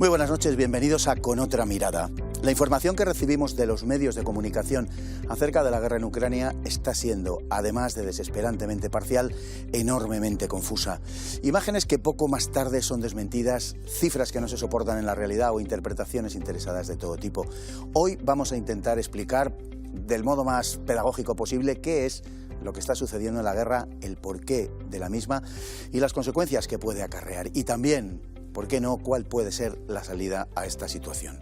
Muy buenas noches, bienvenidos a Con Otra Mirada. La información que recibimos de los medios de comunicación acerca de la guerra en Ucrania está siendo, además de desesperantemente parcial, enormemente confusa. Imágenes que poco más tarde son desmentidas, cifras que no se soportan en la realidad o interpretaciones interesadas de todo tipo. Hoy vamos a intentar explicar del modo más pedagógico posible qué es lo que está sucediendo en la guerra, el porqué de la misma y las consecuencias que puede acarrear. Y también, ¿por qué no?, cuál puede ser la salida a esta situación.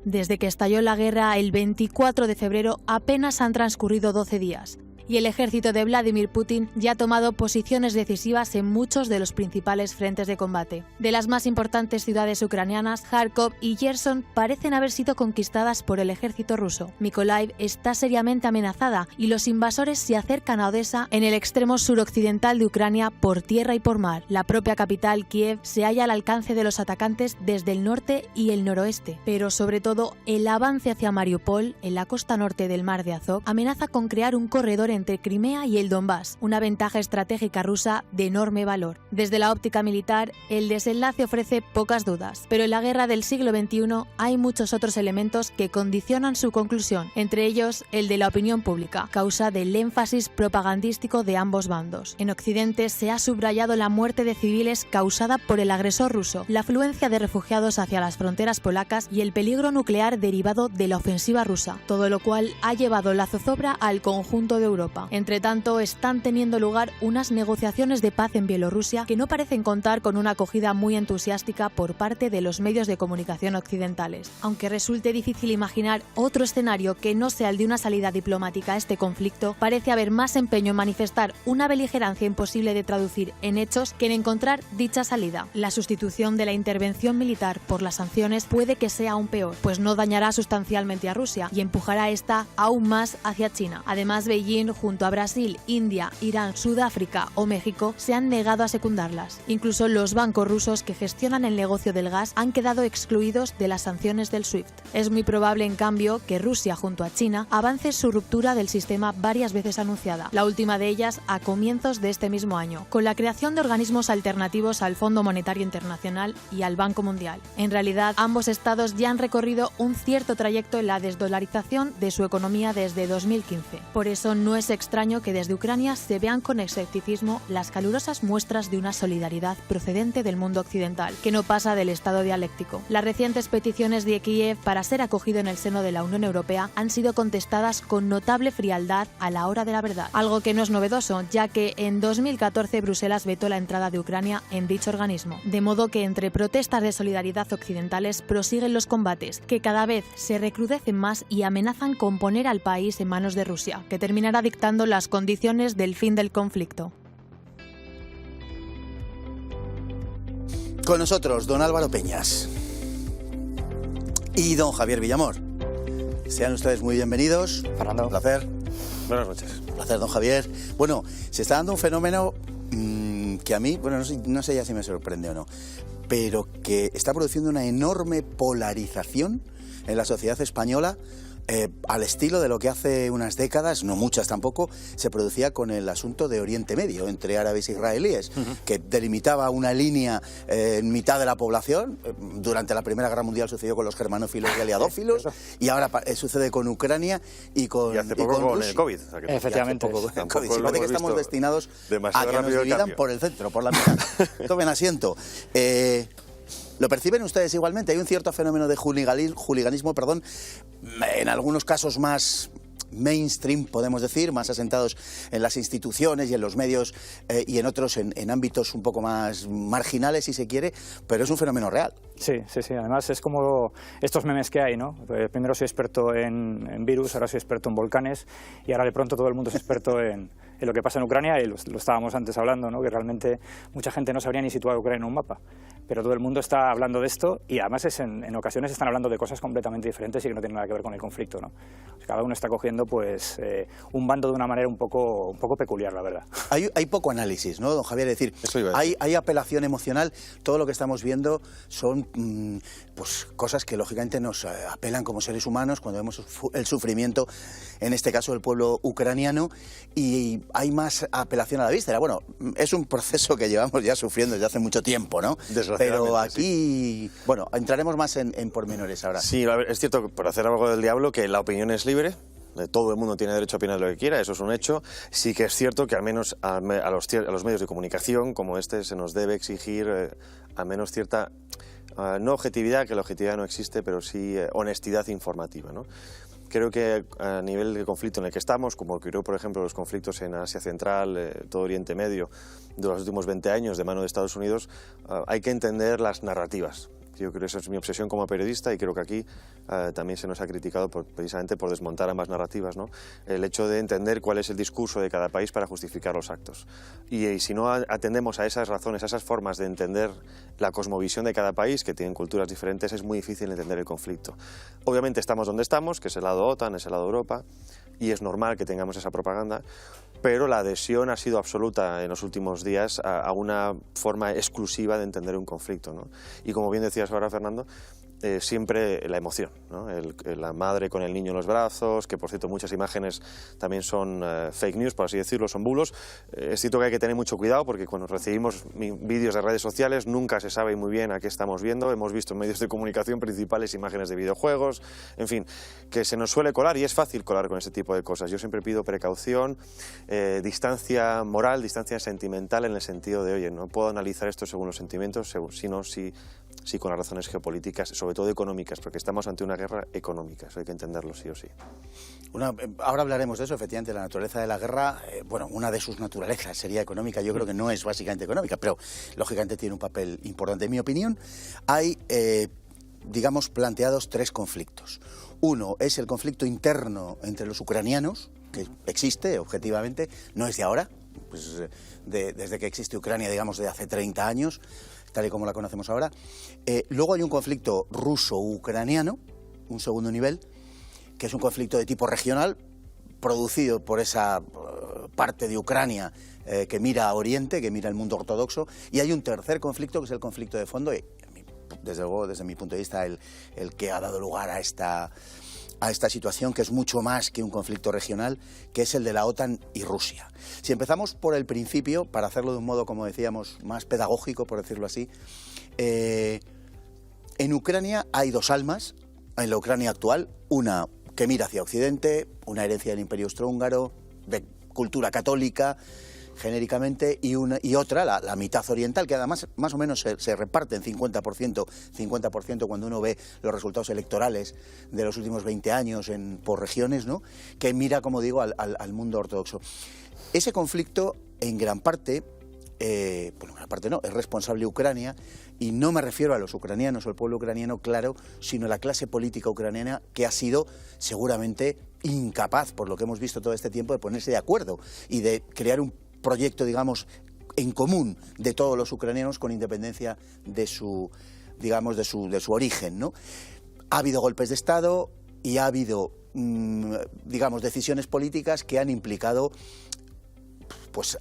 Desde que estalló la guerra el 24 de febrero apenas han transcurrido 12 días. Y el ejército de Vladimir Putin ya ha tomado posiciones decisivas en muchos de los principales frentes de combate. De las más importantes ciudades ucranianas, Kharkov y Gerson parecen haber sido conquistadas por el ejército ruso. Mykolaiv está seriamente amenazada y los invasores se acercan a Odessa, en el extremo suroccidental de Ucrania, por tierra y por mar. La propia capital, Kiev, se halla al alcance de los atacantes desde el norte y el noroeste. Pero sobre todo, el avance hacia Mariupol, en la costa norte del mar de Azov, amenaza con crear un corredor entre Crimea y el Donbass, una ventaja estratégica rusa de enorme valor. Desde la óptica militar, el desenlace ofrece pocas dudas, pero en la guerra del siglo XXI hay muchos otros elementos que condicionan su conclusión, entre ellos el de la opinión pública, causa del énfasis propagandístico de ambos bandos. En Occidente se ha subrayado la muerte de civiles causada por el agresor ruso, la afluencia de refugiados hacia las fronteras polacas y el peligro nuclear derivado de la ofensiva rusa, todo lo cual ha llevado la zozobra al conjunto de Europa. Entre tanto, están teniendo lugar unas negociaciones de paz en Bielorrusia que no parecen contar con una acogida muy entusiástica por parte de los medios de comunicación occidentales. Aunque resulte difícil imaginar otro escenario que no sea el de una salida diplomática a este conflicto, parece haber más empeño en manifestar una beligerancia imposible de traducir en hechos que en encontrar dicha salida. La sustitución de la intervención militar por las sanciones puede que sea aún peor, pues no dañará sustancialmente a Rusia y empujará a esta aún más hacia China. Además, Beijing, junto a Brasil, India, Irán, Sudáfrica o México, se han negado a secundarlas. Incluso los bancos rusos que gestionan el negocio del gas han quedado excluidos de las sanciones del SWIFT. Es muy probable, en cambio, que Rusia, junto a China, avance su ruptura del sistema varias veces anunciada, la última de ellas a comienzos de este mismo año, con la creación de organismos alternativos al Fondo Monetario Internacional y al Banco Mundial. En realidad, ambos estados ya han recorrido un cierto trayecto en la desdolarización de su economía desde 2015. Por eso no es extraño que desde Ucrania se vean con escepticismo las calurosas muestras de una solidaridad procedente del mundo occidental, que no pasa del estado dialéctico. Las recientes peticiones de Kiev para ser acogido en el seno de la Unión Europea han sido contestadas con notable frialdad a la hora de la verdad, algo que no es novedoso, ya que en 2014 Bruselas vetó la entrada de Ucrania en dicho organismo. De modo que entre protestas de solidaridad occidentales prosiguen los combates, que cada vez se recrudecen más y amenazan con poner al país en manos de Rusia, que terminará dictando las condiciones del fin del conflicto. Con nosotros, don Álvaro Peñas y don Javier Villamor. Sean ustedes muy bienvenidos. Fernando. Un placer. Buenas noches. Un placer, don Javier. Bueno, se está dando un fenómeno que a mí, bueno, no sé ya si me sorprende o no, pero que está produciendo una enorme polarización en la sociedad española, al estilo de lo que hace unas décadas, no muchas tampoco, se producía con el asunto de Oriente Medio, entre árabes e israelíes, que delimitaba una línea en mitad de la población. Durante la Primera Guerra Mundial sucedió con los germanófilos y aliadófilos, y ahora sucede con Ucrania y con hace poco con el COVID. O sea, que efectivamente. Con el COVID. Sí, parece que estamos destinados a que nos dividan por el centro, por la mitad. Tomen asiento. ¿Lo perciben ustedes igualmente? Hay un cierto fenómeno de juliganismo, en algunos casos más mainstream, podemos decir, más asentados en las instituciones y en los medios, y en otros en ámbitos un poco más marginales, si se quiere, pero es un fenómeno real. Sí. Además es como estos memes que hay, ¿no? Primero soy experto en virus, ahora soy experto en volcanes y ahora de pronto todo el mundo es experto en lo que pasa en Ucrania, y lo estábamos antes hablando, ¿no? Que realmente mucha gente no sabría ni situar Ucrania en un mapa. pero todo el mundo está hablando de esto y además en ocasiones están hablando de cosas completamente diferentes y que no tienen nada que ver con el conflicto, ¿no? O sea, cada uno está cogiendo pues un bando de una manera un poco peculiar, la verdad. Hay poco análisis, ¿no, don Javier? Es decir, hay apelación emocional. Todo lo que estamos viendo son pues cosas que lógicamente nos apelan como seres humanos cuando vemos el sufrimiento, en este caso del pueblo ucraniano, y hay más apelación a la víscera. Bueno, es un proceso que llevamos ya sufriendo desde hace mucho tiempo, ¿no? Pero aquí, bueno, entraremos más en pormenores ahora. Sí, es cierto, por hacer algo del diablo, que la opinión es libre. Todo el mundo tiene derecho a opinar lo que quiera, eso es un hecho. Sí que es cierto que al menos a los medios de comunicación como este se nos debe exigir al menos cierta, no objetividad, que la objetividad no existe, pero sí honestidad informativa, ¿no? Creo que a nivel del conflicto en el que estamos, como ocurrió por ejemplo los conflictos en Asia Central, todo Oriente Medio, de los últimos 20 años de mano de Estados Unidos, hay que entender las narrativas. Yo creo que esa es mi obsesión como periodista y creo que aquí también se nos ha criticado precisamente por desmontar ambas narrativas, ¿no? El hecho de entender cuál es el discurso de cada país para justificar los actos. Y si no atendemos a esas razones, a esas formas de entender la cosmovisión de cada país, que tienen culturas diferentes, es muy difícil entender el conflicto. Obviamente estamos donde estamos, que es el lado OTAN, es el lado Europa, y es normal que tengamos esa propaganda, pero la adhesión ha sido absoluta en los últimos días a una forma exclusiva de entender un conflicto, ¿no? Y como bien decías ahora, Fernando, siempre la emoción, ¿no? La madre con el niño en los brazos, que por cierto muchas imágenes también son fake news, por así decirlo, son bulos. Es cierto que hay que tener mucho cuidado porque cuando recibimos vídeos de redes sociales nunca se sabe muy bien a qué estamos viendo. Hemos visto en medios de comunicación principales imágenes de videojuegos, en fin, que se nos suele colar y es fácil colar con ese tipo de cosas. Yo siempre pido precaución, distancia moral, distancia sentimental, en el sentido de, oye, no puedo analizar esto según los sentimientos, sino sí con las razones geopolíticas, sobre todo económicas, porque estamos ante una guerra económica, eso hay que entenderlo sí o sí. Ahora hablaremos de eso, efectivamente, la naturaleza de la guerra, bueno, una de sus naturalezas sería económica, yo creo que no es básicamente económica, pero lógicamente tiene un papel importante. En mi opinión, hay, digamos, planteados tres conflictos. Uno es el conflicto interno entre los ucranianos, que existe objetivamente, no es de ahora, pues, desde que existe Ucrania, digamos, de hace 30 años, tal y como la conocemos ahora. Luego hay un conflicto ruso-ucraniano, un segundo nivel, que es un conflicto de tipo regional, producido por esa parte de Ucrania que mira a Oriente, que mira el mundo ortodoxo, y hay un tercer conflicto, que es el conflicto de fondo, y desde luego, desde mi punto de vista, el que ha dado lugar a esta situación, que es mucho más que un conflicto regional, que es el de la OTAN y Rusia. Si empezamos por el principio, para hacerlo de un modo, como decíamos, más pedagógico, por decirlo así, en Ucrania hay dos almas, en la Ucrania actual, una que mira hacia Occidente, una herencia del Imperio Austrohúngaro, de cultura católica, genéricamente, y otra, la mitad oriental, que además más o menos se reparte en 50% cuando uno ve los resultados electorales de los últimos 20 años por regiones, ¿no? Que mira, como digo, al mundo ortodoxo. Ese conflicto, en gran parte, bueno, en gran parte no, es responsable Ucrania, y no me refiero a los ucranianos o el pueblo ucraniano, claro, sino a la clase política ucraniana, que ha sido seguramente incapaz, por lo que hemos visto todo este tiempo, de ponerse de acuerdo y de crear un proyecto, digamos, en común de todos los ucranianos, con independencia de su, digamos, de su origen, ¿no? Ha habido golpes de Estado y ha habido, digamos, decisiones políticas que han implicado, pues,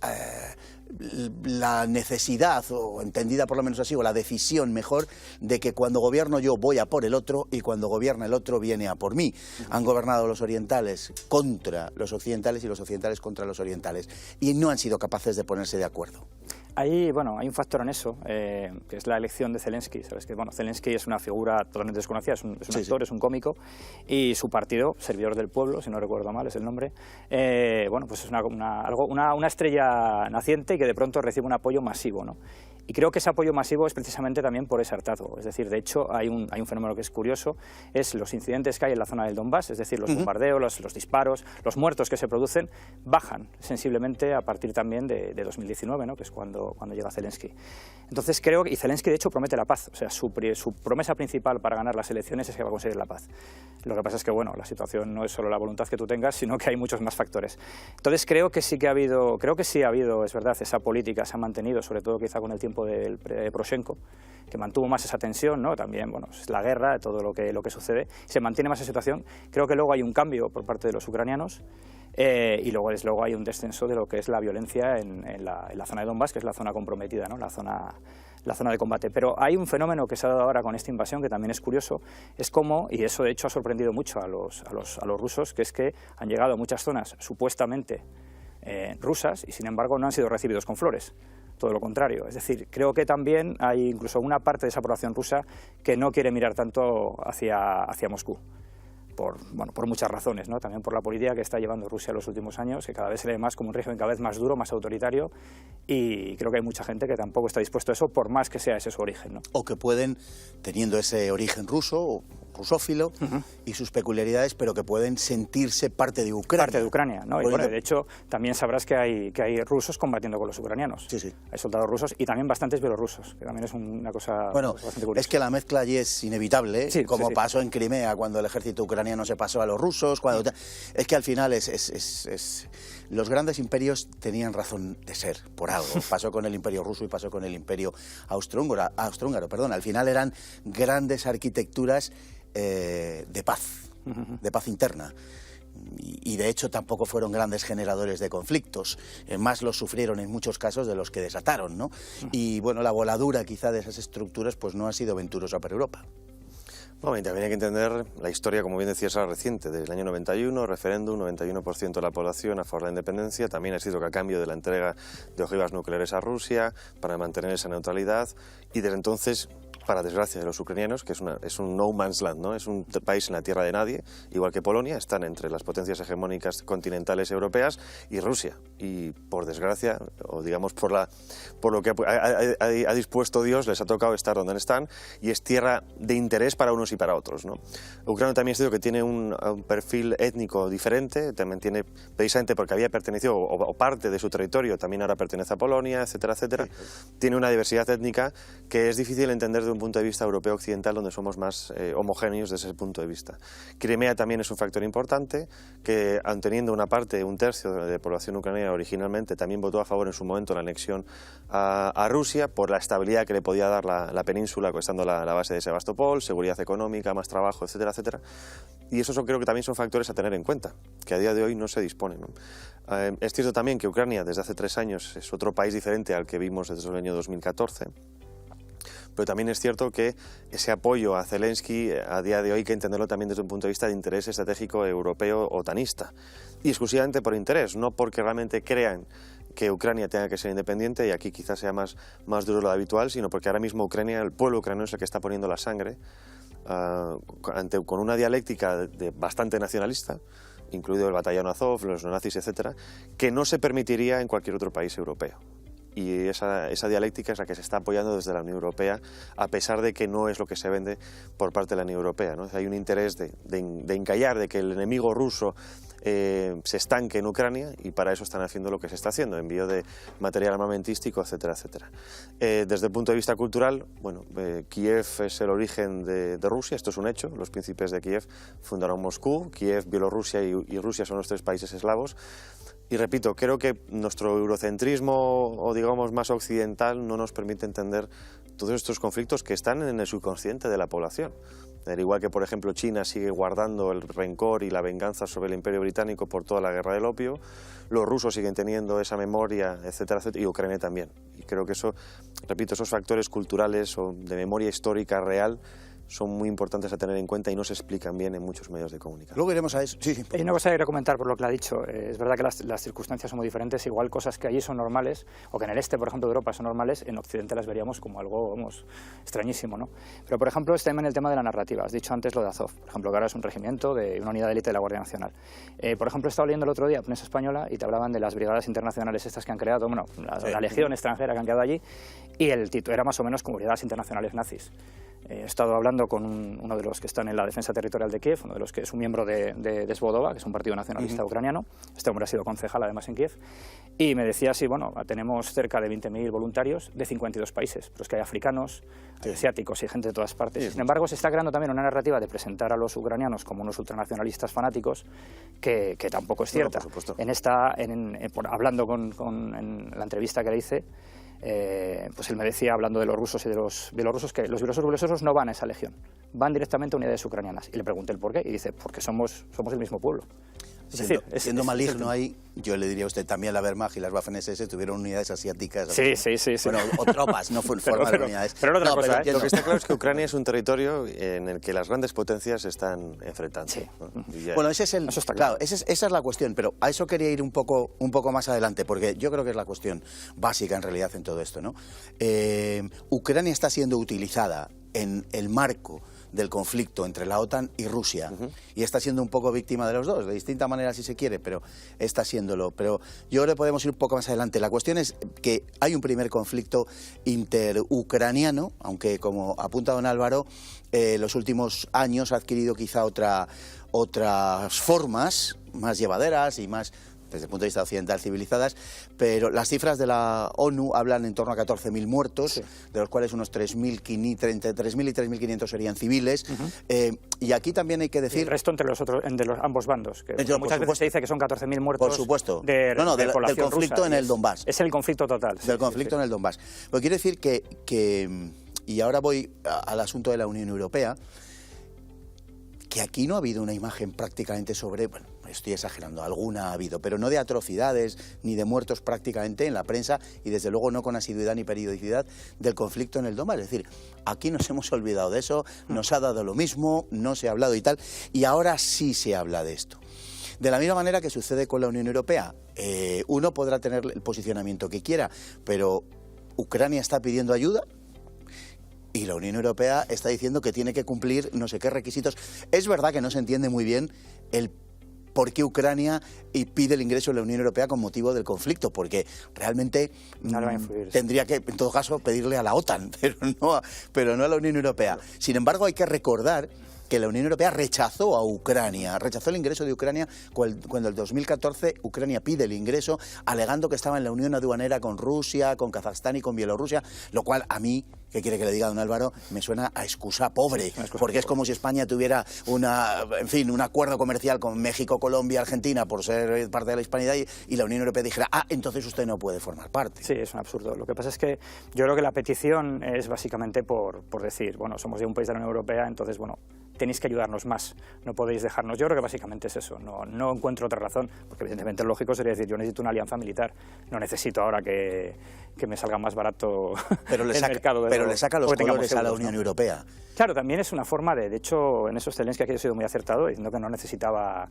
la necesidad, o entendida por lo menos así, o la decisión mejor, de que cuando gobierno yo voy a por el otro y cuando gobierna el otro viene a por mí. Han gobernado los orientales contra los occidentales y los occidentales contra los orientales, y no han sido capaces de ponerse de acuerdo. Hay un factor en eso, que es la elección de Zelensky. Sabes que Zelensky es una figura totalmente desconocida, es un actor, es un cómico, y su partido, Servidor del Pueblo, si no recuerdo mal es el nombre, pues es una estrella naciente que de pronto recibe un apoyo masivo, ¿no? Y creo que ese apoyo masivo es precisamente también por ese hartazgo. Es decir, de hecho, hay un fenómeno que es curioso, es los incidentes que hay en la zona del Donbass, es decir, los bombardeos, los disparos, los muertos que se producen, bajan sensiblemente a partir también de 2019, ¿no? Que es cuando llega Zelensky. Entonces creo que, y Zelensky de hecho promete la paz, o sea, su promesa principal para ganar las elecciones es que va a conseguir la paz. Lo que pasa es que, bueno, la situación no es solo la voluntad que tú tengas, sino que hay muchos más factores. Entonces creo que sí ha habido, es verdad, esa política se ha mantenido, sobre todo quizá con el tiempo tiempo de Poroshenko, que mantuvo más esa tensión, ¿no? También, bueno, es la guerra, todo lo que sucede, se mantiene más esa situación. Creo que luego hay un cambio por parte de los ucranianos y luego hay un descenso de lo que es la violencia en la zona de Donbass, que es la zona comprometida, ¿no? La zona de combate. Pero hay un fenómeno que se ha dado ahora con esta invasión que también es curioso, es cómo, y eso de hecho ha sorprendido mucho a los rusos, que es que han llegado a muchas zonas supuestamente rusas y sin embargo no han sido recibidos con flores. Todo lo contrario, es decir, creo que también hay incluso una parte de esa población rusa que no quiere mirar tanto hacia Moscú, por muchas razones, ¿no? También por la política que está llevando Rusia en los últimos años, que cada vez se le ve más como un régimen cada vez más duro, más autoritario, y creo que hay mucha gente que tampoco está dispuesto a eso, por más que sea ese su origen, ¿no? O que pueden, teniendo ese origen ruso o rusófilo y sus peculiaridades, pero que pueden sentirse parte de Ucrania. Parte de Ucrania, ¿no? Y bueno, de hecho, también sabrás que hay rusos combatiendo con los ucranianos. Sí, sí. Hay soldados rusos y también bastantes bielorrusos, que también es una cosa bastante curiosa. Es que la mezcla allí es inevitable, sí, como sí. pasó en Crimea, cuando el ejército ucraniano se pasó a los rusos. Es que al final los grandes imperios tenían razón de ser, por algo. Pasó con el imperio ruso y pasó con el imperio austrohúngaro. Al final eran grandes arquitecturas de paz interna. Y de hecho tampoco fueron grandes generadores de conflictos, más los sufrieron en muchos casos de los que desataron, ¿no? Y bueno, la voladura quizá de esas estructuras pues no ha sido venturosa para Europa. Bueno, y también hay que entender la historia, como bien decías, reciente, del año 91, referéndum, 91% de la población a favor de la independencia. También ha sido que a cambio de la entrega de ojivas nucleares a Rusia, para mantener esa neutralidad, y desde entonces, para desgracia de los ucranianos, que es un no man's land, ¿no? Es un país en la tierra de nadie, igual que Polonia, están entre las potencias hegemónicas continentales europeas y Rusia. Y por desgracia, o digamos por lo que ha dispuesto Dios, les ha tocado estar donde están, y es tierra de interés para unos y para otros, ¿no? Ucrania también es cierto que tiene un perfil étnico diferente, también tiene, precisamente porque había pertenecido, o parte de su territorio también ahora pertenece a Polonia, etcétera, etcétera. Sí. Tiene una diversidad étnica que es difícil entender de un punto de vista europeo occidental, donde somos más homogéneos desde ese punto de vista. Crimea también es un factor importante, que aun teniendo una parte, un tercio de población ucraniana originalmente, también votó a favor en su momento la anexión a Rusia, por la estabilidad que le podía dar la península, estando la base de Sebastopol, seguridad económica, más trabajo, etcétera, etcétera. Y esos creo que también son factores a tener en cuenta, que a día de hoy no se disponen, ¿no? Es cierto también que Ucrania desde hace 3 años es otro país diferente al que vimos desde el año 2014, pero también es cierto que ese apoyo a Zelensky a día de hoy hay que entenderlo también desde un punto de vista de interés estratégico europeo otanista, y exclusivamente por interés, no porque realmente crean que Ucrania tenga que ser independiente, y aquí quizás sea más duro lo habitual, sino porque ahora mismo Ucrania, el pueblo ucraniano es el que está poniendo la sangre con una dialéctica bastante nacionalista, incluido el batallón Azov, los neonazis, etcétera, que no se permitiría en cualquier otro país europeo. Y esa dialéctica es la que se está apoyando desde la Unión Europea, a pesar de que no es lo que se vende por parte de la Unión Europea, ¿no? Hay un interés de encallar, de que el enemigo ruso se estanque en Ucrania, y para eso están haciendo lo que se está haciendo, envío de material armamentístico, etcétera, etcétera. Desde el punto de vista cultural, bueno, Kiev es el origen de Rusia, esto es un hecho, los príncipes de Kiev fundaron Moscú, Kiev, Bielorrusia y Rusia son los 3 países eslavos. Y repito, creo que nuestro eurocentrismo, o digamos más occidental, no nos permite entender todos estos conflictos que están en el subconsciente de la población. Al igual que, por ejemplo, China sigue guardando el rencor y la venganza sobre el Imperio Británico por toda la guerra del opio, los rusos siguen teniendo esa memoria, etcétera, etcétera, y Ucrania también. Y creo que eso, repito, esos factores culturales o de memoria histórica real son muy importantes a tener en cuenta y no se explican bien en muchos medios de comunicación. Luego iremos a eso. Sí. Hay una cosa que quería comentar por lo que le ha dicho. Es verdad que las circunstancias son muy diferentes, igual cosas que allí son normales, o que en el este, por ejemplo, de Europa son normales, en Occidente las veríamos como algo, vamos, extrañísimo, ¿no? Pero, por ejemplo, también el tema de la narrativa. Has dicho antes lo de Azov, por ejemplo, que ahora es un regimiento de una unidad de élite de la Guardia Nacional. Por ejemplo, he estado leyendo el otro día prensa española y te hablaban de las brigadas internacionales estas que han creado, bueno, la legión extranjera que han creado allí, y el título era más o menos como brigadas internacionales nazis. He estado hablando con uno de los que están en la defensa territorial de Kiev, uno de los que es un miembro de Svodova, que es un partido nacionalista ucraniano. Este hombre ha sido concejal además en Kiev, y me decía, sí, bueno, tenemos cerca de 20.000 voluntarios de 52 países, pero es que hay africanos, hay asiáticos y gente de todas partes. Sin embargo, se está creando también una narrativa de presentar a los ucranianos como unos ultranacionalistas fanáticos que tampoco es cierta. No, por supuesto. Hablando en la entrevista que le hice, pues él me decía, hablando de los rusos y de los bielorrusos, que los bielorrusos no van a esa legión, van directamente a unidades ucranianas. Y le pregunté el por qué, y dice, porque somos el mismo pueblo. Siendo maligno ahí, yo le diría a usted, también la Wehrmacht y las Waffen-SS tuvieron unidades asiáticas. Sí. Bueno, o tropas, no formaron unidades. Pero otra cosa, lo que está claro es que Ucrania es un territorio en el que las grandes potencias se están enfrentando. Sí. ¿no? Bueno, ese es eso está claro. esa es la cuestión, pero a eso quería ir un poco más adelante, porque yo creo que es la cuestión básica en realidad en todo esto, ¿no? Ucrania está siendo utilizada en el marco del conflicto entre la OTAN y Rusia, y está siendo un poco víctima de los dos, de distinta manera si se quiere, pero está siéndolo. Pero yo creo que podemos ir un poco más adelante. La cuestión es que hay un primer conflicto interucraniano, aunque como apunta don Álvaro, los últimos años ha adquirido quizá otras formas más llevaderas y más, desde el punto de vista occidental, civilizadas, pero las cifras de la ONU hablan en torno a 14.000 muertos, sí, de los cuales unos 3.000 y 3.500 serían civiles, y aquí también hay que decir... Y el resto entre los ambos bandos, que muchas veces se dice que son 14.000 muertos. Por supuesto. Del conflicto rusa, en el Donbass. Es el conflicto total. Del conflicto en el Donbass. Pero quiero decir que, y ahora voy al asunto de la Unión Europea, que aquí no ha habido una imagen prácticamente sobre, bueno, estoy exagerando, alguna ha habido, pero no de atrocidades ni de muertos prácticamente en la prensa y desde luego no con asiduidad ni periodicidad del conflicto en el Donbass. Es decir, aquí nos hemos olvidado de eso, nos ha dado lo mismo, no se ha hablado y tal, y ahora sí se habla de esto. De la misma manera que sucede con la Unión Europea, uno podrá tener el posicionamiento que quiera, pero Ucrania está pidiendo ayuda, y la Unión Europea está diciendo que tiene que cumplir no sé qué requisitos. Es verdad que no se entiende muy bien el por qué Ucrania pide el ingreso en la Unión Europea con motivo del conflicto, porque realmente tendría que, en todo caso, pedirle a la OTAN, pero no a la Unión Europea. Sin embargo, hay que recordar que la Unión Europea rechazó a Ucrania, rechazó el ingreso de Ucrania cuando en 2014 Ucrania pide el ingreso, alegando que estaba en la unión aduanera con Rusia, con Kazajstán y con Bielorrusia, lo cual a mí, ¿qué quiere que le diga don Álvaro? Me suena a excusa pobre, porque es como si España tuviera un acuerdo comercial con México, Colombia, Argentina por ser parte de la hispanidad y la Unión Europea dijera, entonces usted no puede formar parte. Sí, es un absurdo. Lo que pasa es que yo creo que la petición es básicamente por decir, bueno, somos de un país de la Unión Europea, entonces, bueno, tenéis que ayudarnos más, no podéis dejarnos. Yo creo que básicamente es eso, no encuentro otra razón, porque evidentemente lo lógico sería decir, yo necesito una alianza militar, no necesito ahora que me salga más barato el mercado. Pero le saca los colores a la Unión Europea. Claro, también es una forma de hecho, en esos Zelensky aquí ha sido muy acertado, diciendo que no necesitaba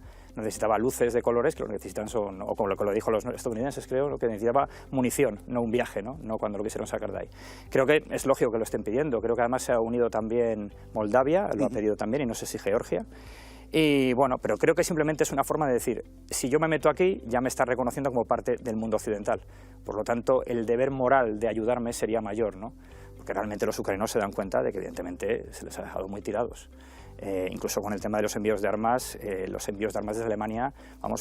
luces de colores, que lo que necesitan son, o como lo dijo los estadounidenses, creo, lo que necesitaba munición, no un viaje, no cuando lo quisieron sacar de ahí. Creo que es lógico que lo estén pidiendo, creo que además se ha unido también Moldavia, lo ha pedido también, y no sé si Georgia. Y bueno, pero creo que simplemente es una forma de decir, si yo me meto aquí, ya me está reconociendo como parte del mundo occidental. Por lo tanto, el deber moral de ayudarme sería mayor, ¿no? Porque realmente los ucranianos se dan cuenta de que evidentemente se les ha dejado muy tirados. Incluso con el tema de los envíos de armas desde Alemania,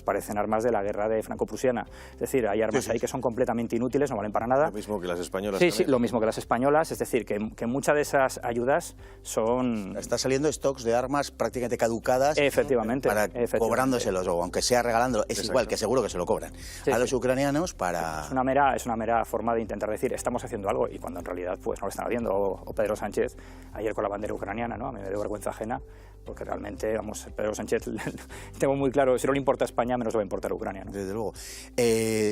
parecen armas de la guerra de franco-prusiana. Es decir, hay armas ahí que son completamente inútiles, no valen para nada. Lo mismo que las españolas. Sí, lo mismo que las españolas, es decir, que muchas de esas ayudas son... Está saliendo stocks de armas prácticamente caducadas. Efectivamente. Cobrándoselos, o aunque sea regalándolo, es igual, que seguro que se lo cobran a los ucranianos para... Es una mera forma de intentar decir, estamos haciendo algo, y cuando en realidad pues no lo están haciendo. O Pedro Sánchez, ayer con la bandera ucraniana, ¿no? A mí me dio vergüenza ajena, porque realmente, Pedro Sánchez, tengo muy claro, si no le importa a España, menos le va a importar a Ucrania, ¿no? Desde luego.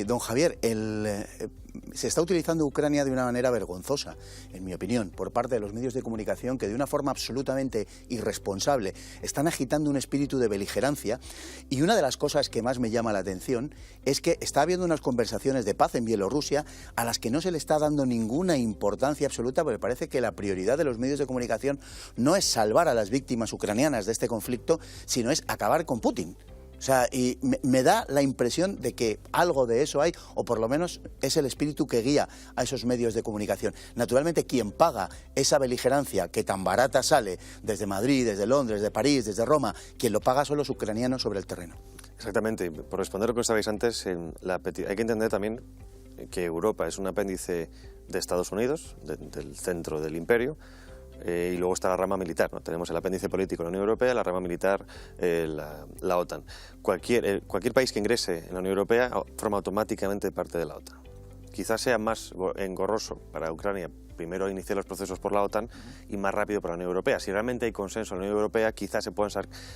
Don Javier, se está utilizando Ucrania de una manera vergonzosa, en mi opinión, por parte de los medios de comunicación que de una forma absolutamente irresponsable están agitando un espíritu de beligerancia, y una de las cosas que más me llama la atención es que está habiendo unas conversaciones de paz en Bielorrusia a las que no se le está dando ninguna importancia absoluta, porque parece que la prioridad de los medios de comunicación no es salvar a las víctimas ucranianas de este conflicto, sino es acabar con Putin. O sea, y me da la impresión de que algo de eso hay, o por lo menos es el espíritu que guía a esos medios de comunicación. Naturalmente, quien paga esa beligerancia que tan barata sale desde Madrid, desde Londres, desde París, desde Roma, quien lo paga son los ucranianos sobre el terreno. Exactamente. Por responder a lo que estabais antes, hay que entender también que Europa es un apéndice de Estados Unidos, del centro del imperio, y luego está la rama militar, ¿no? Tenemos el apéndice político de la Unión Europea, la rama militar, la OTAN. Cualquier país que ingrese en la Unión Europea forma automáticamente parte de la OTAN. quizás sea más engorroso para Ucrania primero iniciar los procesos por la OTAN y más rápido para la Unión Europea. Si realmente hay consenso en la Unión Europea, quizás se puedan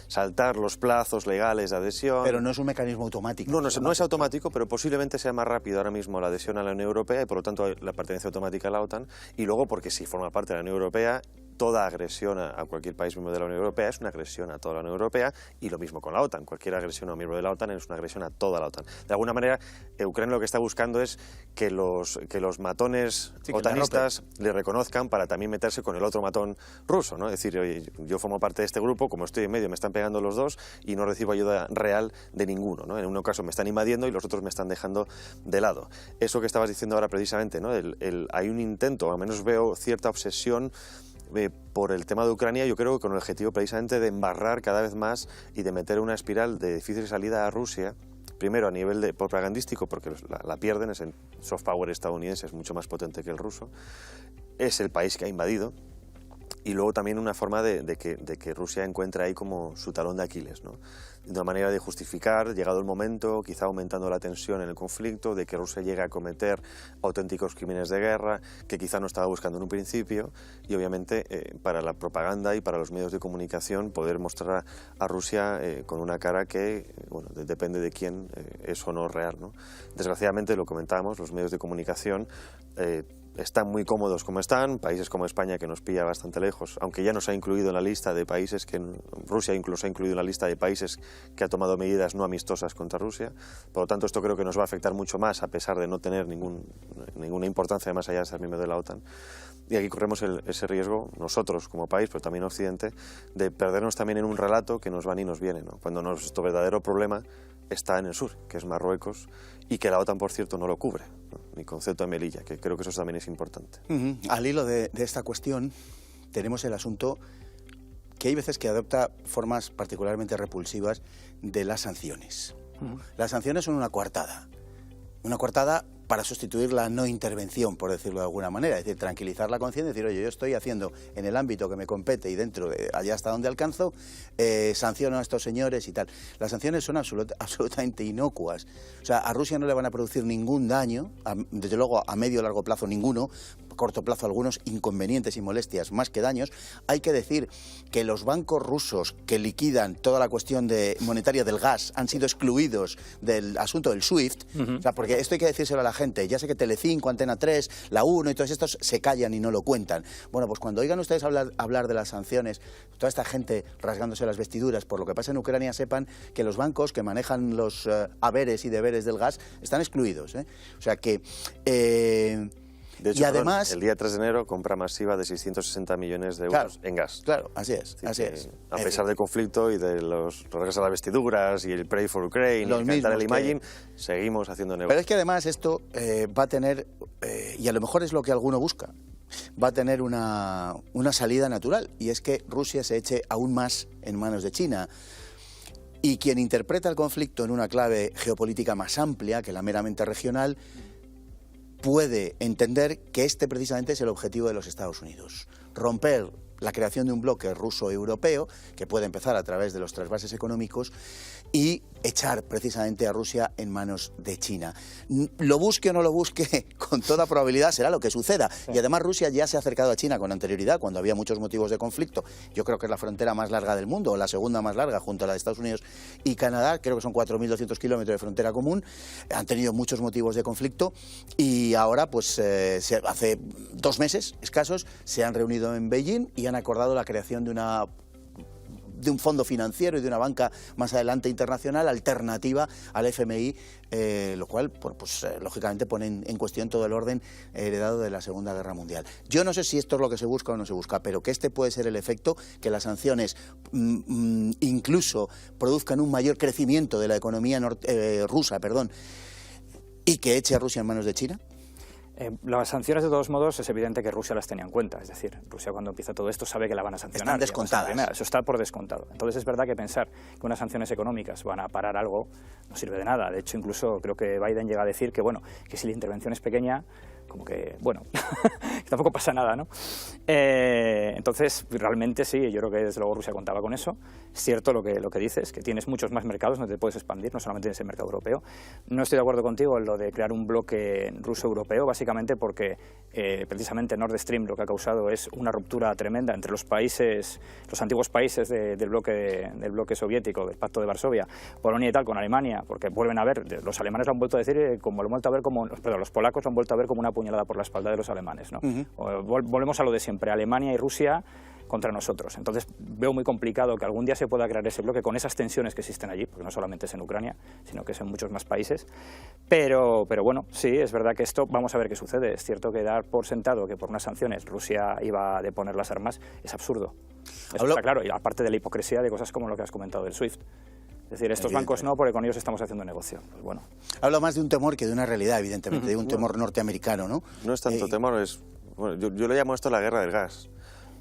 saltar los plazos legales de adhesión. Pero no es un mecanismo automático. No es automático, pero posiblemente sea más rápido ahora mismo la adhesión a la Unión Europea y por lo tanto la pertenencia automática a la OTAN. Y luego porque si forma parte de la Unión Europea, toda agresión a cualquier país miembro de la Unión Europea es una agresión a toda la Unión Europea, y lo mismo con la OTAN. Cualquier agresión a un miembro de la OTAN es una agresión a toda la OTAN. De alguna manera, Ucrania lo que está buscando es que los matones otanistas le reconozcan para también meterse con el otro matón ruso, ¿no? Es decir, oye, yo formo parte de este grupo, como estoy en medio me están pegando los dos y no recibo ayuda real de ninguno, ¿no? En un caso me están invadiendo y los otros me están dejando de lado. Eso que estabas diciendo ahora precisamente, ¿no? Hay un intento, al menos veo cierta obsesión por el tema de Ucrania, yo creo que con el objetivo precisamente de embarrar cada vez más y de meter una espiral de difícil salida a Rusia, primero a nivel de propagandístico, porque la pierden, el soft power estadounidense es mucho más potente que el ruso, es el país que ha invadido, y luego también una forma de que Rusia encuentre ahí como su talón de Aquiles, ¿no? De una manera de justificar, llegado el momento, quizá aumentando la tensión en el conflicto, de que Rusia llegue a cometer auténticos crímenes de guerra, que quizá no estaba buscando en un principio, y obviamente para la propaganda y para los medios de comunicación poder mostrar a Rusia con una cara que, bueno, depende de quién es o no real, ¿no? Desgraciadamente, lo comentábamos, los medios de comunicación están muy cómodos como están, países como España, que nos pilla bastante lejos, aunque ya nos ha incluido en la lista de países que Rusia incluso ha incluido en la lista de países que ha tomado medidas no amistosas contra Rusia. Por lo tanto, esto creo que nos va a afectar mucho más, a pesar de no tener ninguna importancia más allá de ser miembro de la OTAN. Y aquí corremos ese riesgo, nosotros como país, pero también Occidente, de perdernos también en un relato que nos va y nos viene, ¿no? Cuando nuestro verdadero problema está en el sur, que es Marruecos, y que la OTAN, por cierto, no lo cubre, ¿no? Ni concepto de Melilla, que creo que eso también es importante. Al hilo de esta cuestión, tenemos el asunto que hay veces que adopta formas particularmente repulsivas de las sanciones. Las sanciones son una coartada para sustituir la no intervención, por decirlo de alguna manera, es decir, tranquilizar la conciencia y decir, oye, yo estoy haciendo en el ámbito que me compete y dentro de allá hasta donde alcanzo, sanciono a estos señores y tal. Las sanciones son absolutamente inocuas. O sea, a Rusia no le van a producir ningún daño, desde luego a medio o largo plazo ninguno, a corto plazo algunos inconvenientes y molestias más que daños. Hay que decir que los bancos rusos que liquidan toda la cuestión monetaria del gas han sido excluidos del asunto del SWIFT, o sea, porque esto hay que decírselo a la gente. Ya sé que Telecinco, Antena 3, la 1 y todos estos se callan y no lo cuentan. Bueno, pues cuando oigan ustedes hablar de las sanciones, toda esta gente rasgándose las vestiduras por lo que pasa en Ucrania, sepan que los bancos que manejan los haberes y deberes del gas están excluidos, ¿eh? O sea que... De hecho, y además, el día 3 de enero compra masiva de 660 millones de euros en gas. Claro, así es. A pesar del conflicto y de los rasgas a las vestiduras y el Pray for Ukraine y el cantar el Imagine, seguimos haciendo negocio. Pero es que además esto va a tener, y a lo mejor es lo que alguno busca, va a tener una salida natural, y es que Rusia se eche aún más en manos de China. Y quien interpreta el conflicto en una clave geopolítica más amplia que la meramente regional, puede entender que este precisamente es el objetivo de los Estados Unidos. Romper la creación de un bloque ruso-europeo, que puede empezar a través de los trasvases económicos, y echar precisamente a Rusia en manos de China. Lo busque o no lo busque, con toda probabilidad será lo que suceda. Sí. Y además Rusia ya se ha acercado a China con anterioridad, cuando había muchos motivos de conflicto. Yo creo que es la frontera más larga del mundo, o la segunda más larga, junto a la de Estados Unidos y Canadá. Creo que son 4.200 kilómetros de frontera común. Han tenido muchos motivos de conflicto y ahora, pues hace 2 meses escasos, se han reunido en Beijing y han acordado la creación de un fondo financiero y de una banca más adelante internacional alternativa al FMI, lo cual pues, lógicamente pone en cuestión todo el orden heredado de la Segunda Guerra Mundial. Yo no sé si esto es lo que se busca o no se busca, pero que este puede ser el efecto, que las sanciones incluso produzcan un mayor crecimiento de la economía rusa, y que eche a Rusia en manos de China. Las sanciones, de todos modos, es evidente que Rusia las tenía en cuenta. Es decir, Rusia, cuando empieza todo esto, sabe que la van a sancionar. Están descontadas. Eso está por descontado. Entonces es verdad que pensar que unas sanciones económicas van a parar algo no sirve de nada. De hecho, incluso creo que Biden llega a decir que, bueno, que si la intervención es pequeña, como que, bueno, que tampoco pasa nada, ¿no? Entonces, realmente sí, yo creo que desde luego Rusia contaba con eso. Es cierto lo que dices, que tienes muchos más mercados donde te puedes expandir, no solamente en ese mercado europeo. No estoy de acuerdo contigo en lo de crear un bloque ruso-europeo, básicamente porque precisamente Nord Stream lo que ha causado es una ruptura tremenda entre los países, los antiguos países del bloque soviético, del Pacto de Varsovia, Polonia y tal, con Alemania, porque vuelven a ver, los alemanes lo han vuelto a decir, como lo han vuelto a ver los polacos lo han vuelto a ver como una puñalada por la espalda de los alemanes, ¿no? Volvemos a lo de siempre, Alemania y Rusia contra nosotros. Entonces veo muy complicado que algún día se pueda crear ese bloque con esas tensiones que existen allí, porque no solamente es en Ucrania, sino que es en muchos más países. Pero bueno, sí, es verdad que esto, vamos a ver qué sucede. Es cierto que dar por sentado que por unas sanciones Rusia iba a deponer las armas es absurdo. Eso está claro, y aparte de la hipocresía de cosas como lo que has comentado del SWIFT. Es decir, estos bancos no, porque con ellos estamos haciendo negocio. Pues bueno. Habla más de un temor que de una realidad, evidentemente, de un temor norteamericano, ¿no? No es tanto temor, es... Bueno, yo le llamo esto la guerra del gas.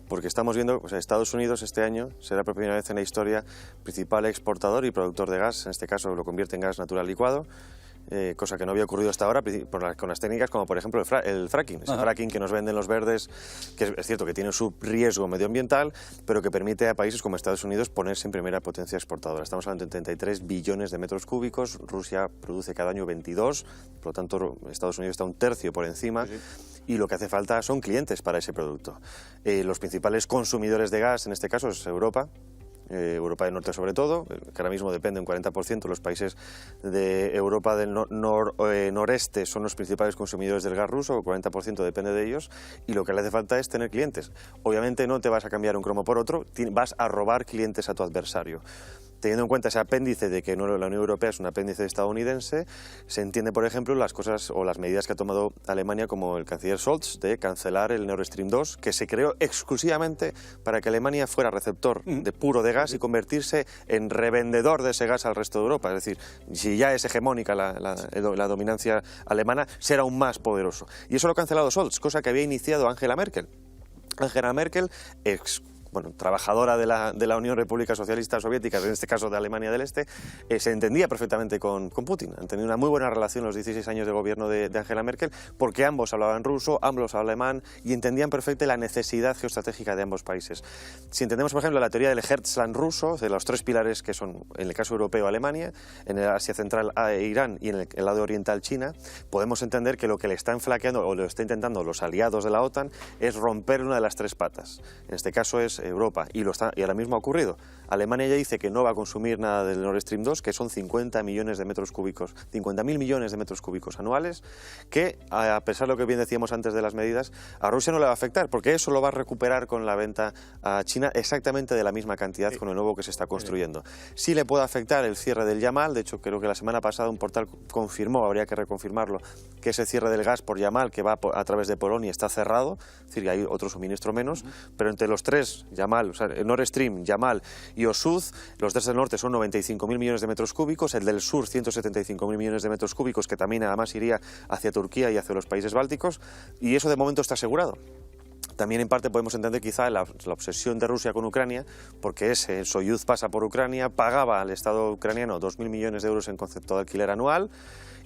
Porque estamos viendo, o sea, Estados Unidos este año será por primera vez en la historia principal exportador y productor de gas, en este caso lo convierte en gas natural licuado, cosa que no había ocurrido hasta ahora con las técnicas como por ejemplo el fracking, ese fracking que nos venden los verdes, que es cierto que tiene su riesgo medioambiental, pero que permite a países como Estados Unidos ponerse en primera potencia exportadora. Estamos hablando de 33 billones de metros cúbicos, Rusia produce cada año 22, por lo tanto Estados Unidos está un tercio por encima. Sí. Y lo que hace falta son clientes para ese producto. Los principales consumidores de gas, en este caso, es Europa, Europa del Norte sobre todo, que ahora mismo depende un 40%, los países de Europa del noreste son los principales consumidores del gas ruso, el 40% depende de ellos, y lo que le hace falta es tener clientes. Obviamente no te vas a cambiar un cromo por otro, vas a robar clientes a tu adversario. Teniendo en cuenta ese apéndice de que la Unión Europea es un apéndice estadounidense, se entiende, por ejemplo, las cosas o las medidas que ha tomado Alemania, como el canciller Scholz, de cancelar el Nord Stream 2, que se creó exclusivamente para que Alemania fuera receptor de puro de gas y convertirse en revendedor de ese gas al resto de Europa. Es decir, si ya es hegemónica la dominancia alemana, será aún más poderoso. Y eso lo ha cancelado Scholz, cosa que había iniciado Angela Merkel. Angela Merkel, trabajadora de la Unión República Socialista Soviética, en este caso de Alemania del Este, se entendía perfectamente con Putin. Han tenido una muy buena relación los 16 años de gobierno de Angela Merkel, porque ambos hablaban ruso, ambos hablaban alemán y entendían perfectamente la necesidad geoestratégica de ambos países. Si entendemos, por ejemplo, la teoría del Herzland ruso, de los tres pilares que son, en el caso europeo, Alemania, en el Asia Central, Irán y en el lado oriental, China, podemos entender que lo que le está enflaqueando o lo está intentando los aliados de la OTAN es romper una de las tres patas. En este caso es Europa, y ahora mismo ha ocurrido. Alemania ya dice que no va a consumir nada del Nord Stream 2, que son 50 millones de metros cúbicos, 50.000 millones de metros cúbicos anuales, que a pesar de lo que bien decíamos antes de las medidas, a Rusia no le va a afectar, porque eso lo va a recuperar con la venta a China exactamente de la misma cantidad con el nuevo que se está construyendo. Sí le puede afectar el cierre del Yamal, de hecho creo que la semana pasada un portal confirmó, habría que reconfirmarlo, que ese cierre del gas por Yamal, que va a través de Polonia, está cerrado, es decir, que hay otro suministro menos, pero entre los tres, Yamal, o sea, el Nord Stream, Yamal y Osuz, los tres del norte son 95.000 millones de metros cúbicos, el del sur 175.000 millones de metros cúbicos, que también además iría hacia Turquía y hacia los países bálticos, y eso de momento está asegurado. También en parte podemos entender quizá la obsesión de Rusia con Ucrania, porque ese Soyuz pasa por Ucrania, pagaba al Estado ucraniano 2.000 millones de euros en concepto de alquiler anual,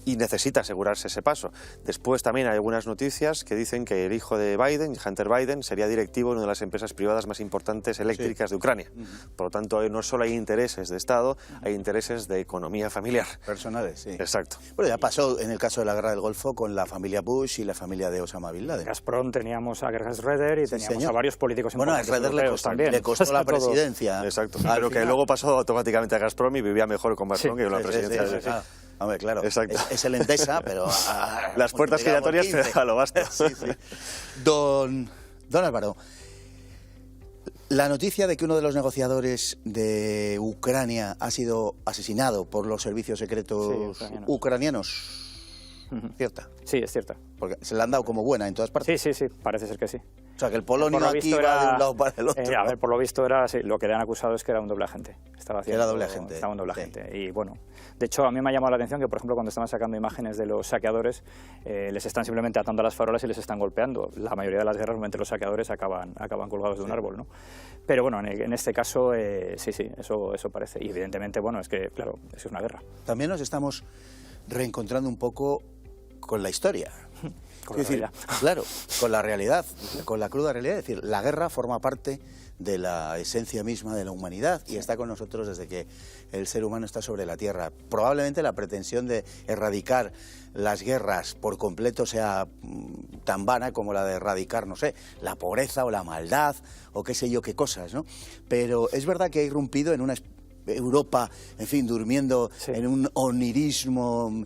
y necesita asegurarse ese paso. Después también hay algunas noticias que dicen que el hijo de Biden, Hunter Biden, sería directivo de una de las empresas privadas más importantes eléctricas de Ucrania. Por lo tanto, no solo hay intereses de Estado, hay intereses de economía familiar. Personales, sí. Exacto. Bueno, ya pasó en el caso de la guerra del Golfo con la familia Bush y la familia de Osama Bin Laden. Gazprom teníamos a Gerhard Schröder y teníamos a varios políticos importantes. Bueno, a Schröder le costó la presidencia. Exacto. Pero que luego pasó automáticamente a Gazprom y vivía mejor con Gazprom que con la presidencia. Hombre, claro, exacto. Es el Endesa, pero... las puertas giratorias te dejan lo basta. Sí, sí. Don Álvaro, la noticia de que uno de los negociadores de Ucrania ha sido asesinado por los servicios secretos ucranianos, ¿cierta? Sí, es cierta. Porque se la han dado como buena en todas partes. Sí, parece ser que sí. O sea, que el polonio aquí va de un lado para el otro. A ver, por lo visto era, sí, lo que le han acusado es que era un doble agente. Era doble agente. Estaba un doble agente. Y bueno, de hecho a mí me ha llamado la atención que, por ejemplo, cuando estaban sacando imágenes de los saqueadores, les están simplemente atando a las farolas y les están golpeando. La mayoría de las guerras, normalmente los saqueadores acaban colgados de un árbol, ¿no? Pero bueno, en este caso, sí, eso parece. Y evidentemente, bueno, es que, claro, eso es una guerra. También nos estamos reencontrando un poco con la historia. con la realidad. Claro, con la realidad, con la cruda realidad. Es decir, la guerra forma parte de la esencia misma de la humanidad y está con nosotros desde que el ser humano está sobre la Tierra. Probablemente la pretensión de erradicar las guerras por completo sea tan vana como la de erradicar, no sé, la pobreza o la maldad o qué sé yo qué cosas, ¿no? Pero es verdad que ha irrumpido en una Europa, en fin, durmiendo en un onirismo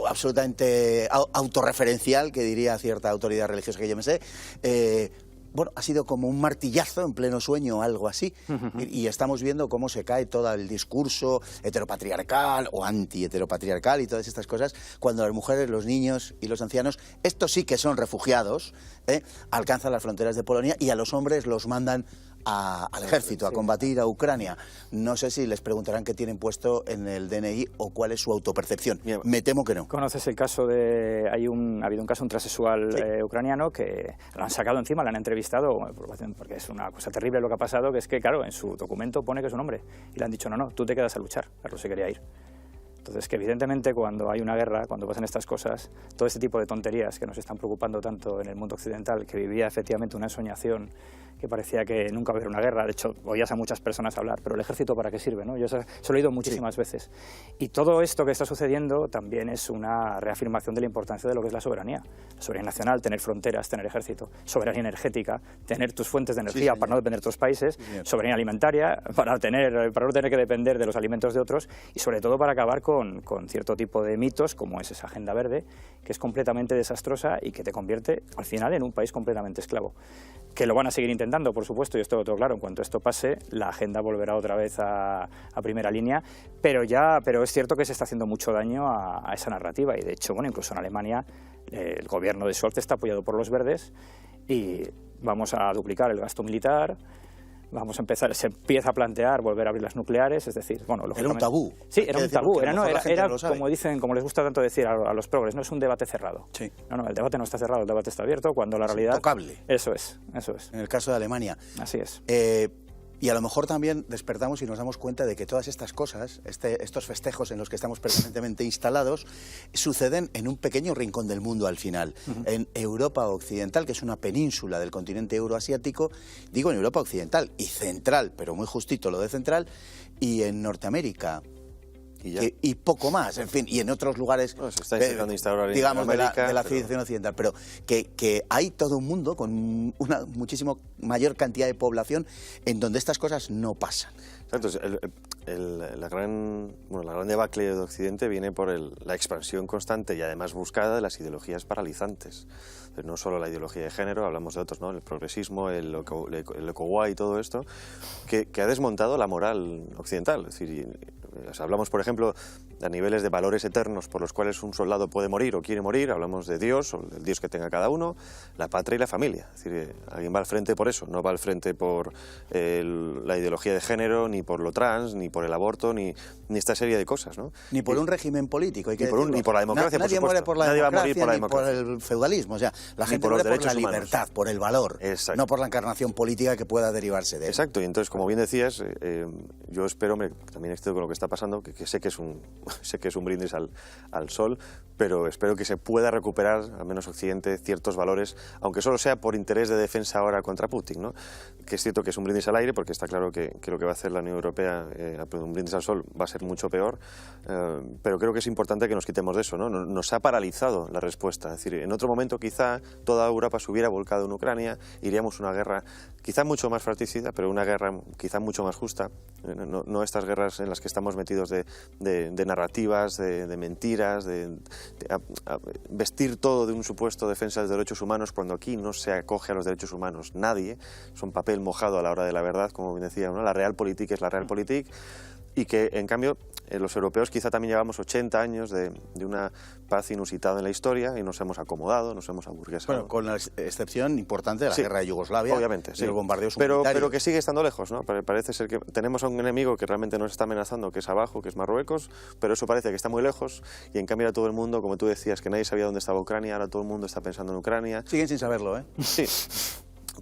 absolutamente autorreferencial, que diría cierta autoridad religiosa que yo me sé. Bueno, ha sido como un martillazo en pleno sueño, algo así, y estamos viendo cómo se cae todo el discurso heteropatriarcal o anti-heteropatriarcal y todas estas cosas, cuando las mujeres, los niños y los ancianos, estos sí que son refugiados, alcanzan las fronteras de Polonia y a los hombres los mandan al ejército, a combatir a Ucrania. No sé si les preguntarán qué tienen puesto en el DNI o cuál es su autopercepción. Me temo que no. ¿Conoces el caso de... ha habido un caso, un transexual ucraniano que lo han sacado encima, lo han entrevistado, porque es una cosa terrible lo que ha pasado, que es que, claro, en su documento pone que es un hombre. Y le han dicho, no, tú te quedas a luchar. Carlos se quería ir. Entonces, que evidentemente cuando hay una guerra, cuando pasan estas cosas, todo este tipo de tonterías que nos están preocupando tanto en el mundo occidental, que vivía efectivamente una ensoñación que parecía que nunca va a haber una guerra. De hecho, oías a muchas personas hablar, pero ¿el ejército para qué sirve? ¿No? Yo se lo he oído muchísimas veces. Y todo esto que está sucediendo también es una reafirmación de la importancia de lo que es la soberanía. La soberanía nacional, tener fronteras, tener ejército, soberanía energética, tener tus fuentes de energía para no depender de otros países, soberanía alimentaria para no tener que depender de los alimentos de otros y sobre todo para acabar con cierto tipo de mitos como es esa agenda verde, que es completamente desastrosa y que te convierte al final en un país completamente esclavo. Que lo van a seguir intentando, por supuesto, y esto lo tengo claro, en cuanto esto pase, la agenda volverá otra vez a primera línea, pero es cierto que se está haciendo mucho daño a esa narrativa, y de hecho, bueno, incluso en Alemania, el gobierno de Scholz está apoyado por los verdes, y vamos a duplicar el gasto militar, se empieza a plantear volver a abrir las nucleares, es decir, bueno, era un tabú. Sí, era un tabú, era como dicen, como les gusta tanto decir a los progres, no es un debate cerrado. Sí. No, el debate no está cerrado, el debate está abierto, cuando la realidad... Intocable. Eso es. En el caso de Alemania. Así es. Y a lo mejor también despertamos y nos damos cuenta de que todas estas cosas, estos festejos en los que estamos permanentemente instalados, suceden en un pequeño rincón del mundo al final. En Europa Occidental, que es una península del continente euroasiático, digo en Europa Occidental y central, pero muy justito lo de central, y en Norteamérica. Y poco más, en fin, y en otros lugares, se está intentando instaurar digamos, de la civilización occidental, pero que hay todo un mundo con una muchísimo mayor cantidad de población en donde estas cosas no pasan. Exacto, la gran debacle de Occidente viene por la expansión constante y además buscada de las ideologías paralizantes. No solo la ideología de género, hablamos de otros, ¿no? El progresismo, el eco-guay y todo esto, que ha desmontado la moral occidental. Es decir, hablamos, por ejemplo, a niveles de valores eternos por los cuales un soldado puede morir o quiere morir, hablamos de Dios o del Dios que tenga cada uno, la patria y la familia. Es decir, alguien va al frente por eso, no va al frente por la ideología de género, ni por lo trans, ni por el aborto, ni esta serie de cosas, ¿no? Ni por un régimen político. Ni por la democracia, nadie por muere por la nadie democracia, va a morir por la ni democracia. por el feudalismo. O sea, la gente por muere por la humanos. libertad, por el valor, no por la encarnación política que pueda derivarse de él. Exacto, y entonces, como bien decías, yo espero, también estoy con lo que está pasando, que sé que es un brindis al sol, pero espero que se pueda recuperar, al menos Occidente, ciertos valores, aunque solo sea por interés de defensa ahora contra Putin, ¿no? Que es cierto que es un brindis al aire, porque está claro que lo que va a hacer la Unión Europea, un brindis al sol, va a ser mucho peor, pero creo que es importante que nos quitemos de eso, ¿no? Nos ha paralizado la respuesta. Es decir, en otro momento quizá toda Europa se hubiera volcado en Ucrania, iríamos a una guerra quizá mucho más fratricida, pero una guerra quizá mucho más justa, no estas guerras en las que estamos metidos de narrativas, de mentiras, de vestir todo de un supuesto defensa de derechos humanos, cuando aquí no se acoge a los derechos humanos nadie, es un papel mojado a la hora de la verdad, como bien decía, ¿no? La realpolitik es la realpolitik, y que en cambio los europeos quizá también llevamos 80 años de una paz inusitada en la historia y nos hemos acomodado, nos hemos aburguesado. Bueno, con la excepción importante de la guerra de Yugoslavia, obviamente, y los bombardeos humanitarios. Pero que sigue estando lejos, ¿no? Parece ser que tenemos a un enemigo que realmente nos está amenazando, que es abajo, que es Marruecos, pero eso parece que está muy lejos, y en cambio ahora todo el mundo, como tú decías, que nadie sabía dónde estaba Ucrania, ahora todo el mundo está pensando en Ucrania. Siguen sin saberlo, ¿eh? Sí.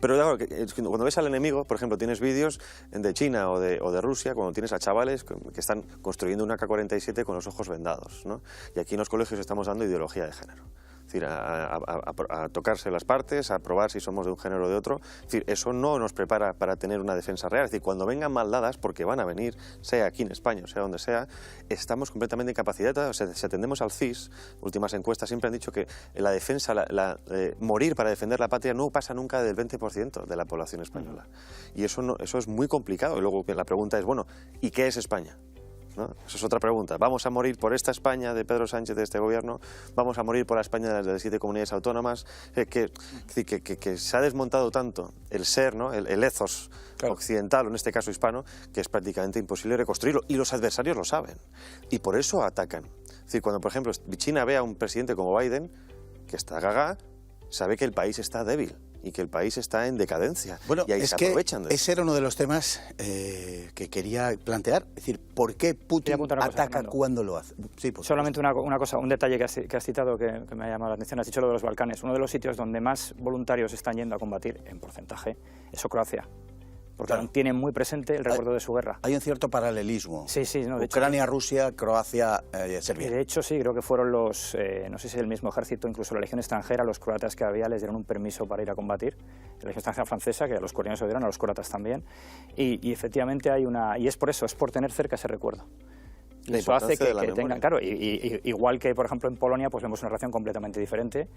Pero claro, cuando ves al enemigo, por ejemplo, tienes vídeos de China o de Rusia, cuando tienes a chavales que están construyendo una AK-47 con los ojos vendados, ¿no? Y aquí en los colegios estamos dando ideología de género. es decir, a tocarse las partes, a probar si somos de un género o de otro. Es decir, eso no nos prepara para tener una defensa real. Es decir, cuando vengan mal dadas, porque van a venir, sea aquí en España o sea donde sea, estamos completamente incapacitados. Si atendemos al CIS, últimas encuestas siempre han dicho que la defensa, morir para defender la patria no pasa nunca del 20% de la población española. Y eso es muy complicado. Y luego la pregunta es, bueno, ¿y qué es España? ¿No? Eso es otra pregunta. ¿Vamos a morir por esta España de Pedro Sánchez, de este gobierno? ¿Vamos a morir por la España de las 7 comunidades autónomas? Que se ha desmontado tanto el ser, ¿no? el ethos occidental, o en este caso hispano, que es prácticamente imposible reconstruirlo. Y los adversarios lo saben. Y por eso atacan. Es decir, cuando, por ejemplo, China ve a un presidente como Biden, que está gaga, sabe que el país está débil y que el país está en decadencia. Bueno, y ahí se aprovechan de eso. Ese era uno de los temas que quería plantear. Es decir, ¿por qué Putin ataca cuando lo hace? Sí, solamente una cosa, un detalle que has citado que me ha llamado la atención. Has dicho lo de los Balcanes. Uno de los sitios donde más voluntarios están yendo a combatir, en porcentaje, es Croacia. Porque tienen muy presente el recuerdo de su guerra. Hay un cierto paralelismo. Sí, no, de Ucrania, Rusia, Croacia, Serbia. De hecho, sí, creo que fueron los, no sé si el mismo ejército, incluso la legión extranjera, los croatas que había les dieron un permiso para ir a combatir. La legión extranjera francesa, que a los coreanos se dieron, a los croatas también. Y efectivamente hay una... Y es por eso, es por tener cerca ese recuerdo. Y eso hace que tengan, claro, igual que, por ejemplo, en Polonia, pues vemos una relación completamente diferente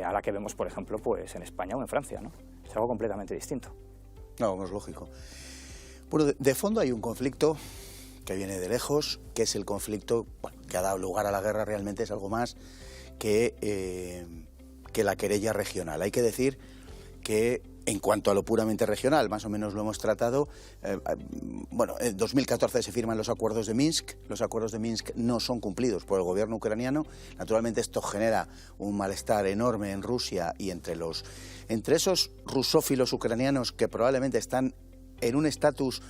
a la que vemos, por ejemplo, pues en España o en Francia, ¿no? Es algo completamente distinto. No es lógico. Bueno, de fondo hay un conflicto que viene de lejos, que es el conflicto que ha dado lugar a la guerra. Realmente es algo más que la querella regional. Hay que decir que en cuanto a lo puramente regional, más o menos lo hemos tratado. En 2014 se firman los acuerdos de Minsk. Los acuerdos de Minsk no son cumplidos por el gobierno ucraniano. Naturalmente esto genera un malestar enorme en Rusia y entre esos rusófilos ucranianos que probablemente están en un estatus,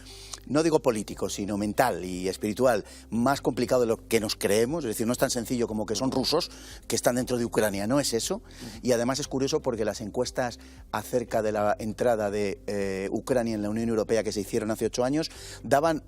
no digo político, sino mental y espiritual, más complicado de lo que nos creemos. Es decir, no es tan sencillo como que son rusos que están dentro de Ucrania, no es eso. Y además es curioso porque las encuestas acerca de la entrada de Ucrania en la Unión Europea que se hicieron hace 8 años daban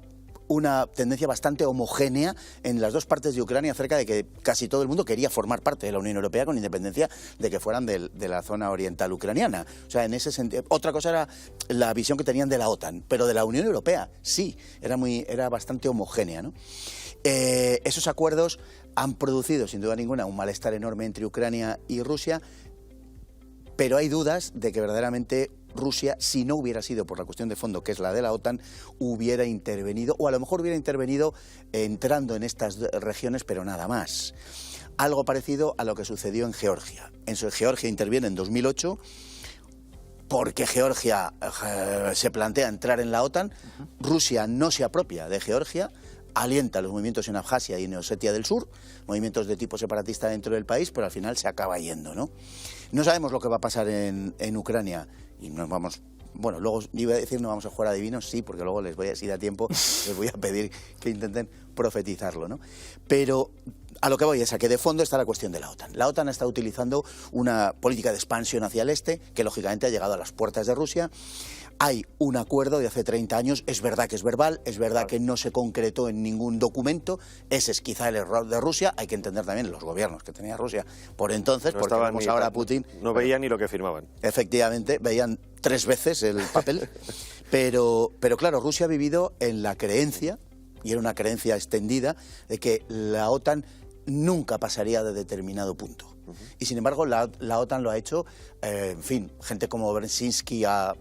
una tendencia bastante homogénea en las dos partes de Ucrania acerca de que casi todo el mundo quería formar parte de la Unión Europea con independencia de que fueran de la zona oriental ucraniana. O sea, en ese sentido, otra cosa era la visión que tenían de la OTAN, pero de la Unión Europea sí, era bastante homogénea, ¿no? Esos acuerdos han producido, sin duda ninguna, un malestar enorme entre Ucrania y Rusia, pero hay dudas de que verdaderamente Rusia, si no hubiera sido por la cuestión de fondo, que es la de la OTAN, hubiera intervenido, o a lo mejor hubiera intervenido entrando en estas regiones, pero nada más. Algo parecido a lo que sucedió en Georgia. Georgia interviene en 2008 porque Georgia se plantea entrar en la OTAN. Rusia no se apropia de Georgia, alienta los movimientos en Abjasia y en Osetia del Sur, movimientos de tipo separatista dentro del país, pero al final se acaba yendo, ¿no? No sabemos lo que va a pasar en Ucrania y nos vamos... Bueno, luego iba a decir no vamos a jugar a adivinos, sí, porque luego si da tiempo, les voy a pedir que intenten profetizarlo, ¿no? Pero a lo que voy es a que de fondo está la cuestión de la OTAN. La OTAN está utilizando una política de expansión hacia el este, que lógicamente ha llegado a las puertas de Rusia. Hay un acuerdo de hace 30 años, es verdad que es verbal, es verdad que no se concretó en ningún documento, ese es quizá el error de Rusia, hay que entender también los gobiernos que tenía Rusia por entonces, porque vemos ahora a Putin... No veían ni lo que firmaban. Efectivamente, veían 3 veces el papel, pero claro, Rusia ha vivido en la creencia, y era una creencia extendida, de que la OTAN nunca pasaría de determinado punto. Y sin embargo la OTAN lo ha hecho, en fin, gente como Brzezinski ha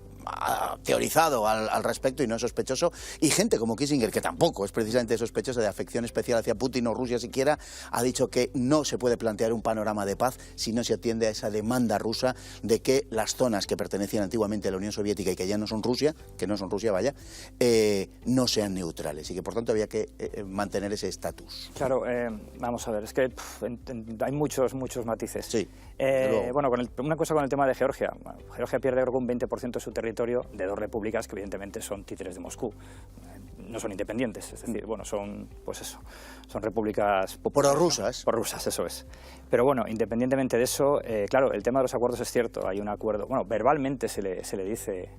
teorizado al respecto y no es sospechoso, y gente como Kissinger, que tampoco es precisamente sospechoso de afección especial hacia Putin o Rusia siquiera, ha dicho que no se puede plantear un panorama de paz si no se atiende a esa demanda rusa de que las zonas que pertenecían antiguamente a la Unión Soviética y que ya no son Rusia, no sean neutrales y que por tanto había que mantener ese estatus. Claro, vamos a ver, es que hay muchos matices. Sí. Bueno, una cosa con el tema de Georgia. Georgia pierde creo que un 20% de su territorio de 2 repúblicas que evidentemente son títeres de Moscú. No son independientes, es decir, bueno, son repúblicas prorrusas. Prorrusas, eso es. Pero bueno, independientemente de eso, claro, el tema de los acuerdos es cierto, hay un acuerdo, bueno, verbalmente se le dice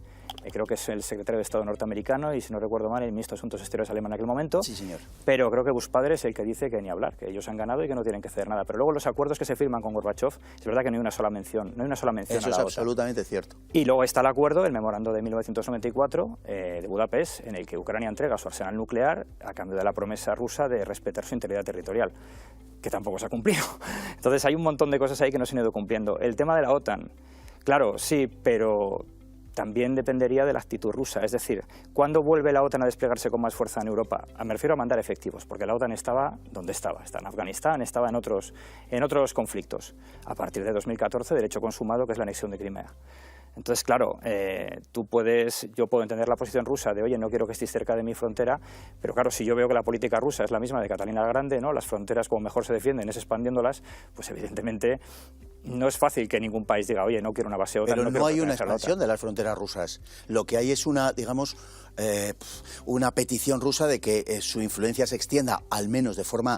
creo que es el secretario de Estado norteamericano y, si no recuerdo mal, el ministro de Asuntos Exteriores alemán en aquel momento. Sí, señor. Pero creo que Bush padre es el que dice que ni hablar, que ellos han ganado y que no tienen que ceder nada. Pero luego los acuerdos que se firman con Gorbachev, es verdad que no hay una sola mención, Eso a la es OTAN. absolutamente cierto. Y luego está el acuerdo, el memorando de 1994 de Budapest, en el que Ucrania entrega su arsenal nuclear a cambio de la promesa rusa de respetar su integridad territorial, que tampoco se ha cumplido. Entonces hay un montón de cosas ahí que no se han ido cumpliendo. El tema de la OTAN, claro, sí, pero también dependería de la actitud rusa. Es decir, ¿cuándo vuelve la OTAN a desplegarse con más fuerza en Europa? Me refiero a mandar efectivos, porque la OTAN estaba donde estaba. Está en Afganistán, estaba en otros conflictos. A partir de 2014, del hecho consumado, que es la anexión de Crimea. Entonces, claro, yo puedo entender la posición rusa de, oye, no quiero que estéis cerca de mi frontera, pero claro, si yo veo que la política rusa es la misma de Catalina la Grande, ¿no? Las fronteras como mejor se defienden es expandiéndolas, pues evidentemente no es fácil que ningún país diga, oye, no quiero una base OTAN. Pero no hay una expansión expansión de las fronteras rusas. Lo que hay es una, digamos, una petición rusa de que su influencia se extienda, al menos de forma,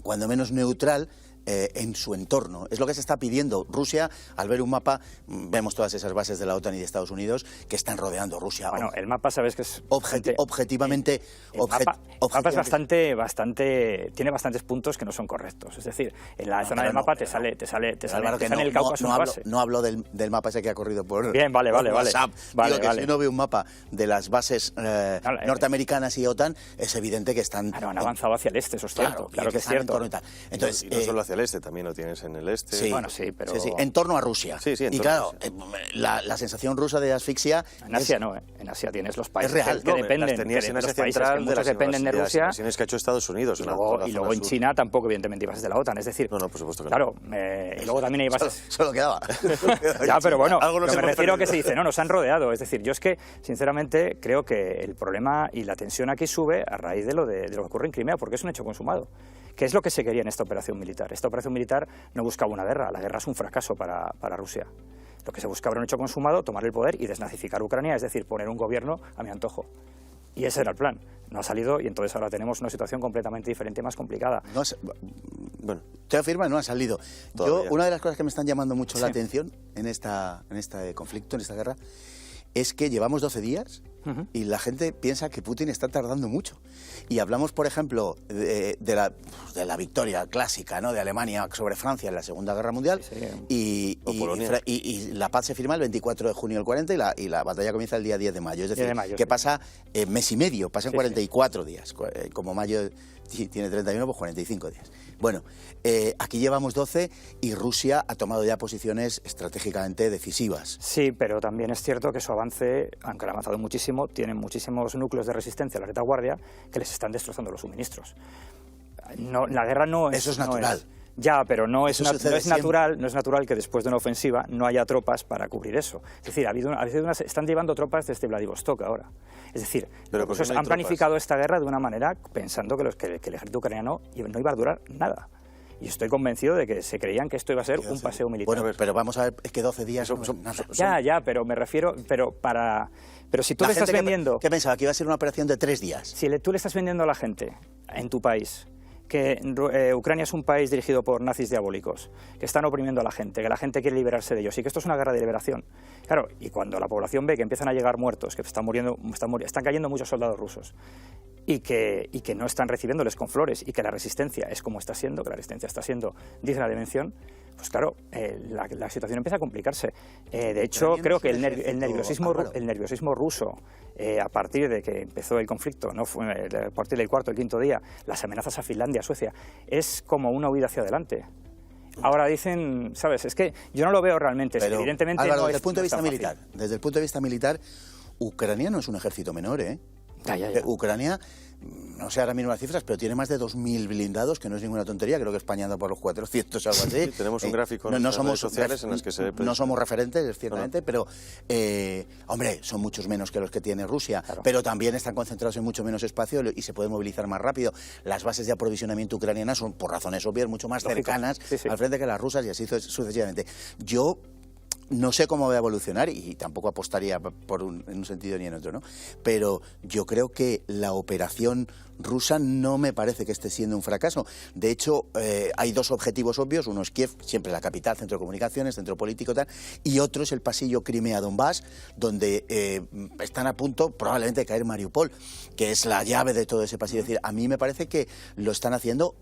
cuando menos neutral, en su entorno. Es lo que se está pidiendo. Rusia, al ver un mapa, vemos todas esas bases de la OTAN y de Estados Unidos que están rodeando Rusia. Bueno, el mapa sabes que es objetivamente... El mapa es tiene bastantes puntos que no son correctos. Es decir, en la zona del mapa te sale en el Cáucaso una base. No hablo del mapa ese que ha corrido por WhatsApp. Si uno ve un mapa de las bases norteamericanas y OTAN, es evidente que están... Claro, han avanzado hacia el este, eso es cierto. Claro que es cierto. Entonces, y no solo hacia el este, también lo tienes en el este. Sí, bueno, sí, pero... Sí, en torno a Rusia. Sí, y claro, la sensación rusa de asfixia... En Asia no, en Asia tienes los países real, que dependen, las tenías en Asia los países Central que muchos dependen de Rusia. Las invasiones que ha hecho Estados Unidos. Y luego en China tampoco, evidentemente, hay bases de la OTAN. Es decir, no, por supuesto que claro, y luego también hay bases... Solo quedaba. Ya, pero bueno, me refiero a que se dice, no, nos han rodeado. Es decir, yo es que, sinceramente, creo que el problema y la tensión aquí sube a raíz de lo que ocurre en Crimea, porque es un hecho consumado. ¿Qué es lo que se quería en esta operación militar? Esta operación militar no buscaba una guerra, la guerra es un fracaso para Rusia. Lo que se buscaba era un hecho consumado, tomar el poder y desnazificar Ucrania, es decir, poner un gobierno a mi antojo. Y ese era el plan. No ha salido y entonces ahora tenemos una situación completamente diferente y más complicada. Bueno, te afirma, no ha salido. Una de las cosas que me están llamando mucho la atención en este conflicto, en esta guerra, es que llevamos 12 días y la gente piensa que Putin está tardando mucho. Y hablamos, por ejemplo, de la victoria clásica, ¿no?, de Alemania sobre Francia en la Segunda Guerra Mundial, y la paz se firma el 24 de junio del 40 y la batalla comienza el día 10 de mayo. Es decir, que pasa mes y medio, pasan 44 días. Como mayo tiene 31, pues 45 días. Bueno, aquí llevamos 12 y Rusia ha tomado ya posiciones estratégicamente decisivas. Sí, pero también es cierto que su avance, aunque ha avanzado muchísimo, tienen muchísimos núcleos de resistencia a la retaguardia que les están destrozando los suministros. La guerra no es... Eso es natural. Ya, pero no es natural que después de una ofensiva no haya tropas para cubrir eso. Es decir, están llevando tropas desde Vladivostok ahora. Es decir, han planificado esta guerra de una manera pensando que el ejército ucraniano no iba a durar nada. Y estoy convencido de que se creían que esto iba a ser un paseo militar. Bueno, pero vamos a ver, es que 12 días son nada. Ya, pero me refiero... Pero si tú le estás vendiendo... ¿Qué pensaba? ¿Que iba a ser una operación de 3 días? Si tú le estás vendiendo a la gente en tu país que Ucrania es un país dirigido por nazis diabólicos, que están oprimiendo a la gente, que la gente quiere liberarse de ellos y que esto es una guerra de liberación. Claro, y cuando la población ve que empiezan a llegar muertos, que están cayendo muchos soldados rusos y que no están recibiéndoles con flores y que la resistencia es como está siendo, que la resistencia está siendo digna de mención, pues claro, la situación empieza a complicarse. De hecho, creo que el nerviosismo ruso, a partir de que empezó el conflicto, a partir del cuarto o el quinto día, las amenazas a Finlandia, a Suecia, es como una huida hacia adelante. Ahora dicen, ¿sabes? Es que yo no lo veo realmente. Pero, evidentemente Álvaro, no desde el punto de vista fácil. militar, desde el punto de vista militar, Ucrania no es un ejército menor, ¿eh? Ya. Ucrania, no sé ahora mismo las cifras, pero tiene más de 2.000 blindados, que no es ninguna tontería. Creo que España anda por los 400 o algo así. Sí, tenemos un gráfico en las redes sociales en las que se ve... No somos referentes, ciertamente, pero, hombre, son muchos menos que los que tiene Rusia, claro. Pero también están concentrados en mucho menos espacio y se puede movilizar más rápido. Las bases de aprovisionamiento ucranianas son, por razones obvias, mucho más cercanas al frente que las rusas y así sucesivamente. Yo No sé cómo va a evolucionar y tampoco apostaría en un sentido ni en otro, ¿no? Pero yo creo que la operación rusa no me parece que esté siendo un fracaso. De hecho, hay dos objetivos obvios. Uno es Kiev, siempre la capital, centro de comunicaciones, centro político, tal, y otro es el pasillo Crimea-Donbass, donde están a punto probablemente de caer Mariupol, que es la llave de todo ese pasillo. Es decir, a mí me parece que lo están haciendo.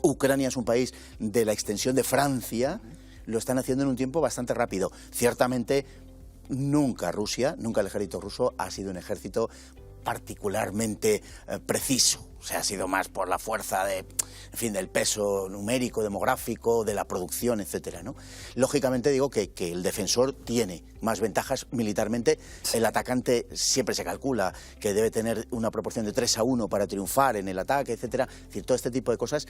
Ucrania es un país de la extensión de Francia, lo están haciendo en un tiempo bastante rápido. Ciertamente, nunca el ejército ruso ha sido un ejército particularmente preciso. O sea, ha sido más por la fuerza del peso numérico, demográfico, de la producción, etcétera, ¿no? Lógicamente digo que el defensor tiene más ventajas militarmente. El atacante siempre se calcula que debe tener una proporción de 3-1 para triunfar en el ataque, etcétera. Es decir, todo este tipo de cosas.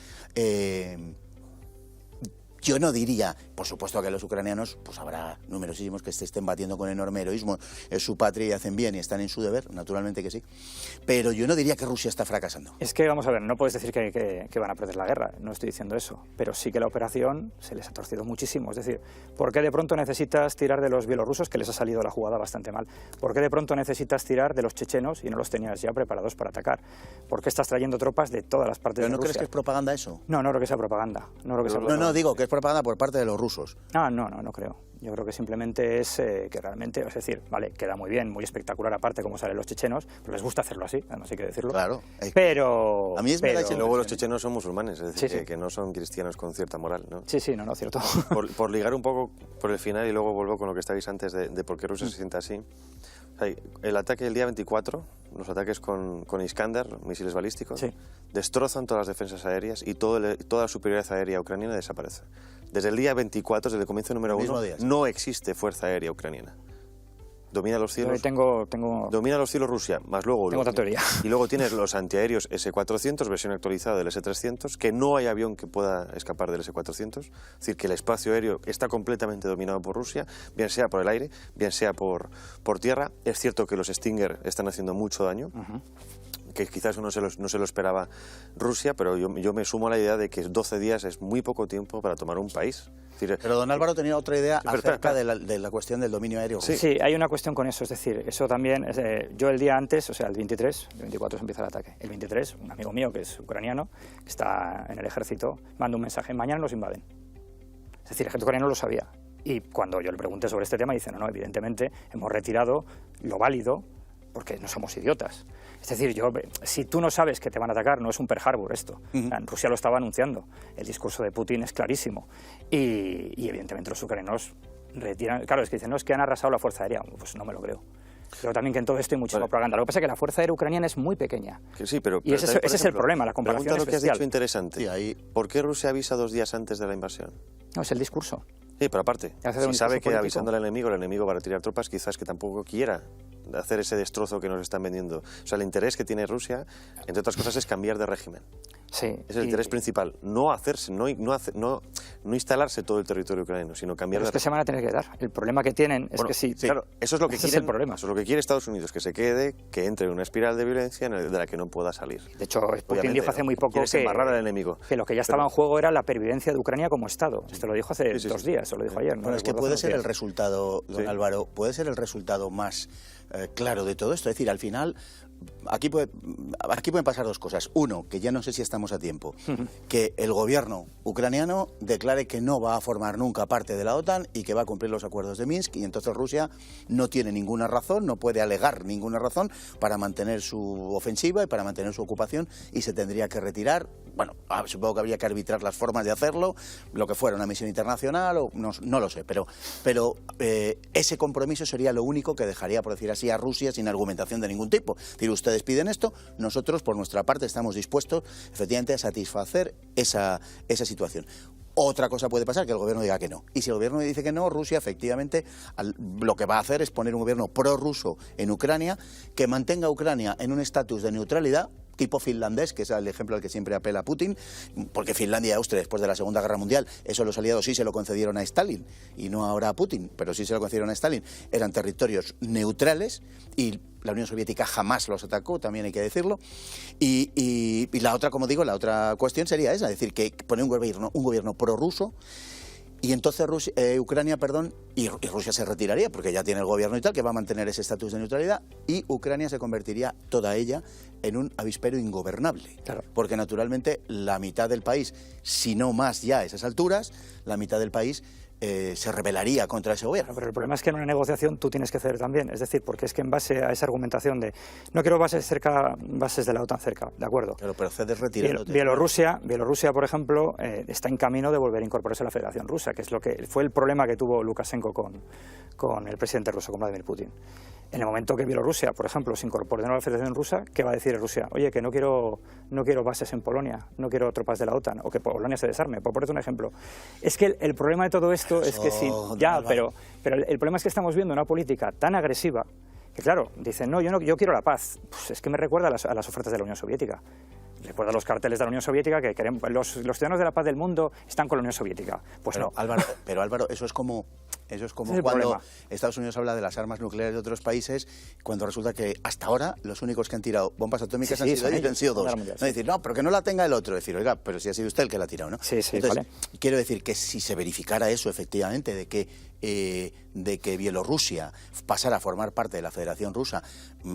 Yo no diría, por supuesto que los ucranianos, pues habrá numerosísimos que se estén batiendo con enorme heroísmo, es su patria y hacen bien y están en su deber, naturalmente que sí, pero yo no diría que Rusia está fracasando. Es que, vamos a ver, no puedes decir que van a perder la guerra, no estoy diciendo eso, pero sí que la operación se les ha torcido muchísimo. Es decir, ¿por qué de pronto necesitas tirar de los bielorrusos, que les ha salido la jugada bastante mal? ¿Por qué de pronto necesitas tirar de los chechenos y no los tenías ya preparados para atacar? ¿Por qué estás trayendo tropas de todas las partes de Rusia? ¿Pero no crees que es propaganda eso? No creo que sea propaganda. No, digo que es propaganda por parte de los rusos. No creo. Yo creo que simplemente es que realmente, es decir, vale, queda muy bien, muy espectacular aparte cómo salen los chechenos, pero les gusta hacerlo así, además hay que decirlo. Claro. Pero... A mí es verdad que luego los chechenos son musulmanes, es decir, sí. Que no son cristianos con cierta moral, ¿no? Sí, no, cierto. Por ligar un poco por el final y luego vuelvo con lo que estabais antes de por qué Rusia se siente así. O sea, el ataque del día 24, los ataques con Iskander, misiles balísticos, sí, destrozan todas las defensas aéreas y toda la superioridad aérea ucraniana desaparece. Desde el día 24, desde el comienzo número 1, no existe fuerza aérea ucraniana. Domina los cielos. Domina los cielos Rusia, más luego. Tengo otra teoría. Y luego tienes los antiaéreos S-400, versión actualizada del S-300, que no hay avión que pueda escapar del S-400. Es decir, que el espacio aéreo está completamente dominado por Rusia, bien sea por el aire, bien sea por tierra. Es cierto que los Stinger están haciendo mucho daño. Que quizás no se lo esperaba Rusia, pero yo me sumo a la idea de que 12 días es muy poco tiempo para tomar un país. Es decir, pero don Álvaro tenía otra idea acerca de la cuestión del dominio aéreo. Sí, hay una cuestión con eso, es decir, eso también, yo el día antes, o sea, el 23, el 24 se empieza el ataque, el 23, un amigo mío que es ucraniano, que está en el ejército, manda un mensaje, mañana nos invaden. Es decir, el ejército ucraniano lo sabía. Y cuando yo le pregunté sobre este tema, dice, no, evidentemente hemos retirado lo válido, porque no somos idiotas. Es decir, si tú no sabes que te van a atacar, no es un Pearl Harbor esto. Rusia lo estaba anunciando. El discurso de Putin es clarísimo. Y evidentemente los ucranianos retiran... Claro, es que dicen, no, es que han arrasado la fuerza aérea. Pues no me lo creo. Creo también que en todo esto hay muchísima propaganda. Lo que pasa es que la fuerza aérea ucaniana es muy pequeña. Sí, pero ese es el problema, la comparación pregunta lo que has especial. dicho interesante. Sí, ahí... ¿Por qué Rusia avisa 2 días antes de la invasión? No, es el discurso. Sí, pero aparte, si sabe que avisando al enemigo va a retirar tropas, quizás que tampoco quiera hacer ese destrozo que nos están vendiendo. O sea, el interés que tiene Rusia, entre otras cosas, es cambiar de régimen. Sí. Es el interés principal, no instalarse todo el territorio ucraniano, sino cambiar de régimen. Es que se van a tener que dar. El problema que tienen es que sí. Claro, eso es lo que quieren, es el problema. Eso es lo que quiere Estados Unidos, que se quede, que entre en una espiral de violencia de la que no pueda salir. De hecho, Putin dijo hace muy poco embarrar al enemigo. Que lo que ya estaba en juego era la pervivencia de Ucrania como Estado. Esto lo dijo hace 2 días, eso lo dijo ayer. Bueno, es que puede ser el resultado, don Álvaro, puede ser el resultado más claro de todo esto. Es decir, al final, aquí pueden pasar 2 cosas. Uno, que ya no sé si estamos a tiempo, que el gobierno ucraniano declare que no va a formar nunca parte de la OTAN y que va a cumplir los acuerdos de Minsk, y entonces Rusia no tiene ninguna razón, no puede alegar ninguna razón para mantener su ofensiva y para mantener su ocupación, y se tendría que retirar. Bueno, supongo que habría que arbitrar las formas de hacerlo, lo que fuera, una misión internacional, o no lo sé, pero ese compromiso sería lo único que dejaría, por decir así, a Rusia sin argumentación de ningún tipo. Es decir, ustedes piden esto, nosotros por nuestra parte estamos dispuestos efectivamente a satisfacer esa situación. Otra cosa puede pasar, que el gobierno diga que no. Y si el gobierno dice que no, Rusia efectivamente lo que va a hacer es poner un gobierno prorruso en Ucrania, que mantenga a Ucrania en un estatus de neutralidad, tipo finlandés, que es el ejemplo al que siempre apela Putin, porque Finlandia y Austria, después de la Segunda Guerra Mundial, eso los aliados sí se lo concedieron a Stalin, y no ahora a Putin, pero sí se lo concedieron a Stalin, eran territorios neutrales, y la Unión Soviética jamás los atacó, también hay que decirlo, y la otra, como digo, la otra cuestión sería esa, es decir, que poner un gobierno prorruso, Y entonces Ucrania, y Rusia se retiraría, porque ya tiene el gobierno y tal, que va a mantener ese estatus de neutralidad, y Ucrania se convertiría toda ella en un avispero ingobernable. Claro. Porque naturalmente la mitad del país, si no más ya a esas alturas, la mitad del país se rebelaría contra ese gobierno. Pero el problema es que en una negociación tú tienes que ceder también, es decir, porque es que en base a esa argumentación de no quiero bases de la OTAN cerca, ¿de acuerdo? Claro, pero cedes retirándote. Bielorrusia, por ejemplo, está en camino de volver a incorporarse a la Federación Rusa, que es lo que fue el problema que tuvo Lukashenko con el presidente ruso, con Vladimir Putin. En el momento que Bielorrusia, por ejemplo, se incorpore a la Federación Rusa, ¿qué va a decir Rusia? Oye, que no quiero bases en Polonia, no quiero tropas de la OTAN, o que Polonia se desarme, por ponerte un ejemplo. Es que el problema de todo esto es que sí, pero el problema es que estamos viendo una política tan agresiva que, claro, dicen, no, yo quiero la paz. Pues es que me recuerda a las ofertas de la Unión Soviética. Recuerda los carteles de la Unión Soviética que queremos, los ciudadanos de la paz del mundo están con la Unión Soviética. Pues pero, no. Álvaro, eso es como cuando problema. Estados Unidos habla de las armas nucleares de otros países, cuando resulta que hasta ahora los únicos que han tirado bombas atómicas han sido dos. No decir, no, pero que no la tenga el otro. Decir, oiga, pero si ha sido usted el que la ha tirado, ¿no? Sí, Entonces, vale. Quiero decir que si se verificara eso, efectivamente, de que Bielorrusia pasara a formar parte de la Federación Rusa,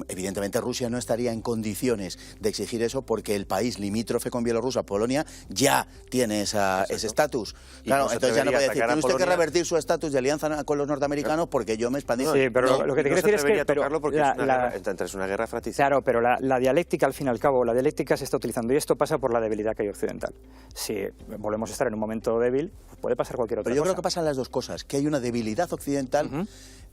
evidentemente Rusia no estaría en condiciones de exigir eso porque el país limítrofe con Bielorrusia, Polonia, ya tiene ese estatus. Claro, entonces ya no puede decir, tiene usted que revertir su estatus de alianza con los norteamericanos porque yo me he expandido. Sí, pero lo que te quiero decir es que es una guerra fratricida. Claro, pero la dialéctica, al fin y al cabo, la dialéctica se está utilizando y esto pasa por la debilidad que hay occidental. Si volvemos a estar en un momento débil, puede pasar cualquier otra cosa. Pero yo creo que pasan las dos cosas, que hay una debilidad occidental,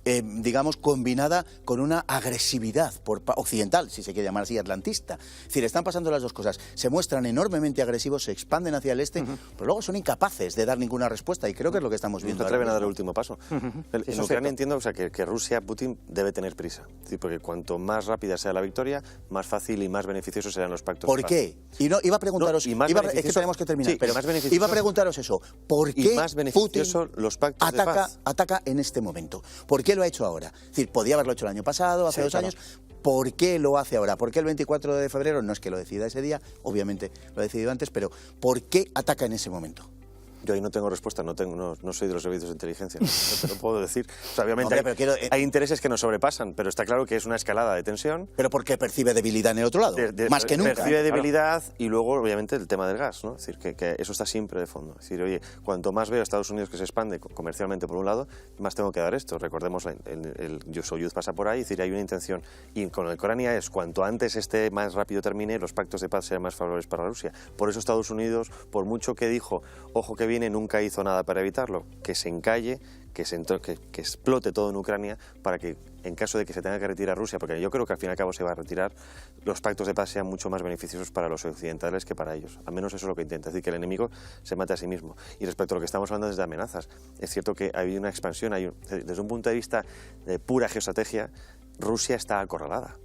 digamos, combinada con una agresividad occidental, si se quiere llamar así, atlantista. Es decir, están pasando las dos cosas. Se muestran enormemente agresivos, se expanden hacia el este, pero luego son incapaces de dar ninguna respuesta y creo que es lo que estamos viendo. No se atreven a dar el último paso. En Ucrania entiendo, o sea, que Rusia, Putin, debe tener prisa. Es decir, porque cuanto más rápida sea la victoria, más fácil y más beneficiosos serán los pactos. ¿Por qué? Y no, iba a preguntaros, es que tenemos que terminar, sí, pero iba a preguntaros eso. ¿Por qué Putin los pactos de paz ataca en este momento? ¿Por qué lo ha hecho ahora? Es decir, podía haberlo hecho el año pasado, hace 2 años. ¿Por qué lo hace ahora? ¿Por qué el 24 de febrero? No es que lo decida ese día, obviamente lo ha decidido antes, pero ¿por qué ataca en ese momento? Yo ahí no tengo respuesta, no soy de los servicios de inteligencia, no te lo puedo decir. O sea, obviamente hay intereses que nos sobrepasan, pero está claro que es una escalada de tensión. Pero porque percibe debilidad en el otro lado, más que nunca. Percibe debilidad y luego, obviamente, el tema del gas, ¿no? Es decir, que eso está siempre de fondo. Es decir, oye, cuanto más veo a Estados Unidos que se expande comercialmente por un lado, más tengo que dar esto. Recordemos, el Soyuz pasa por ahí, es decir, hay una intención. Y con el Ucrania es, cuanto antes más rápido termine, los pactos de paz sean más favorables para Rusia. Por eso Estados Unidos, por mucho que dijo, ojo que viene, nunca hizo nada para evitarlo, que se encalle, que explote todo en Ucrania para que, en caso de que se tenga que retirar Rusia, porque yo creo que al fin y al cabo se va a retirar, los pactos de paz sean mucho más beneficiosos para los occidentales que para ellos. Al menos eso es lo que intenta, es decir, que el enemigo se mate a sí mismo. Y respecto a lo que estamos hablando desde amenazas, es cierto que hay una expansión, desde un punto de vista de pura geoestrategia, Rusia está acorralada.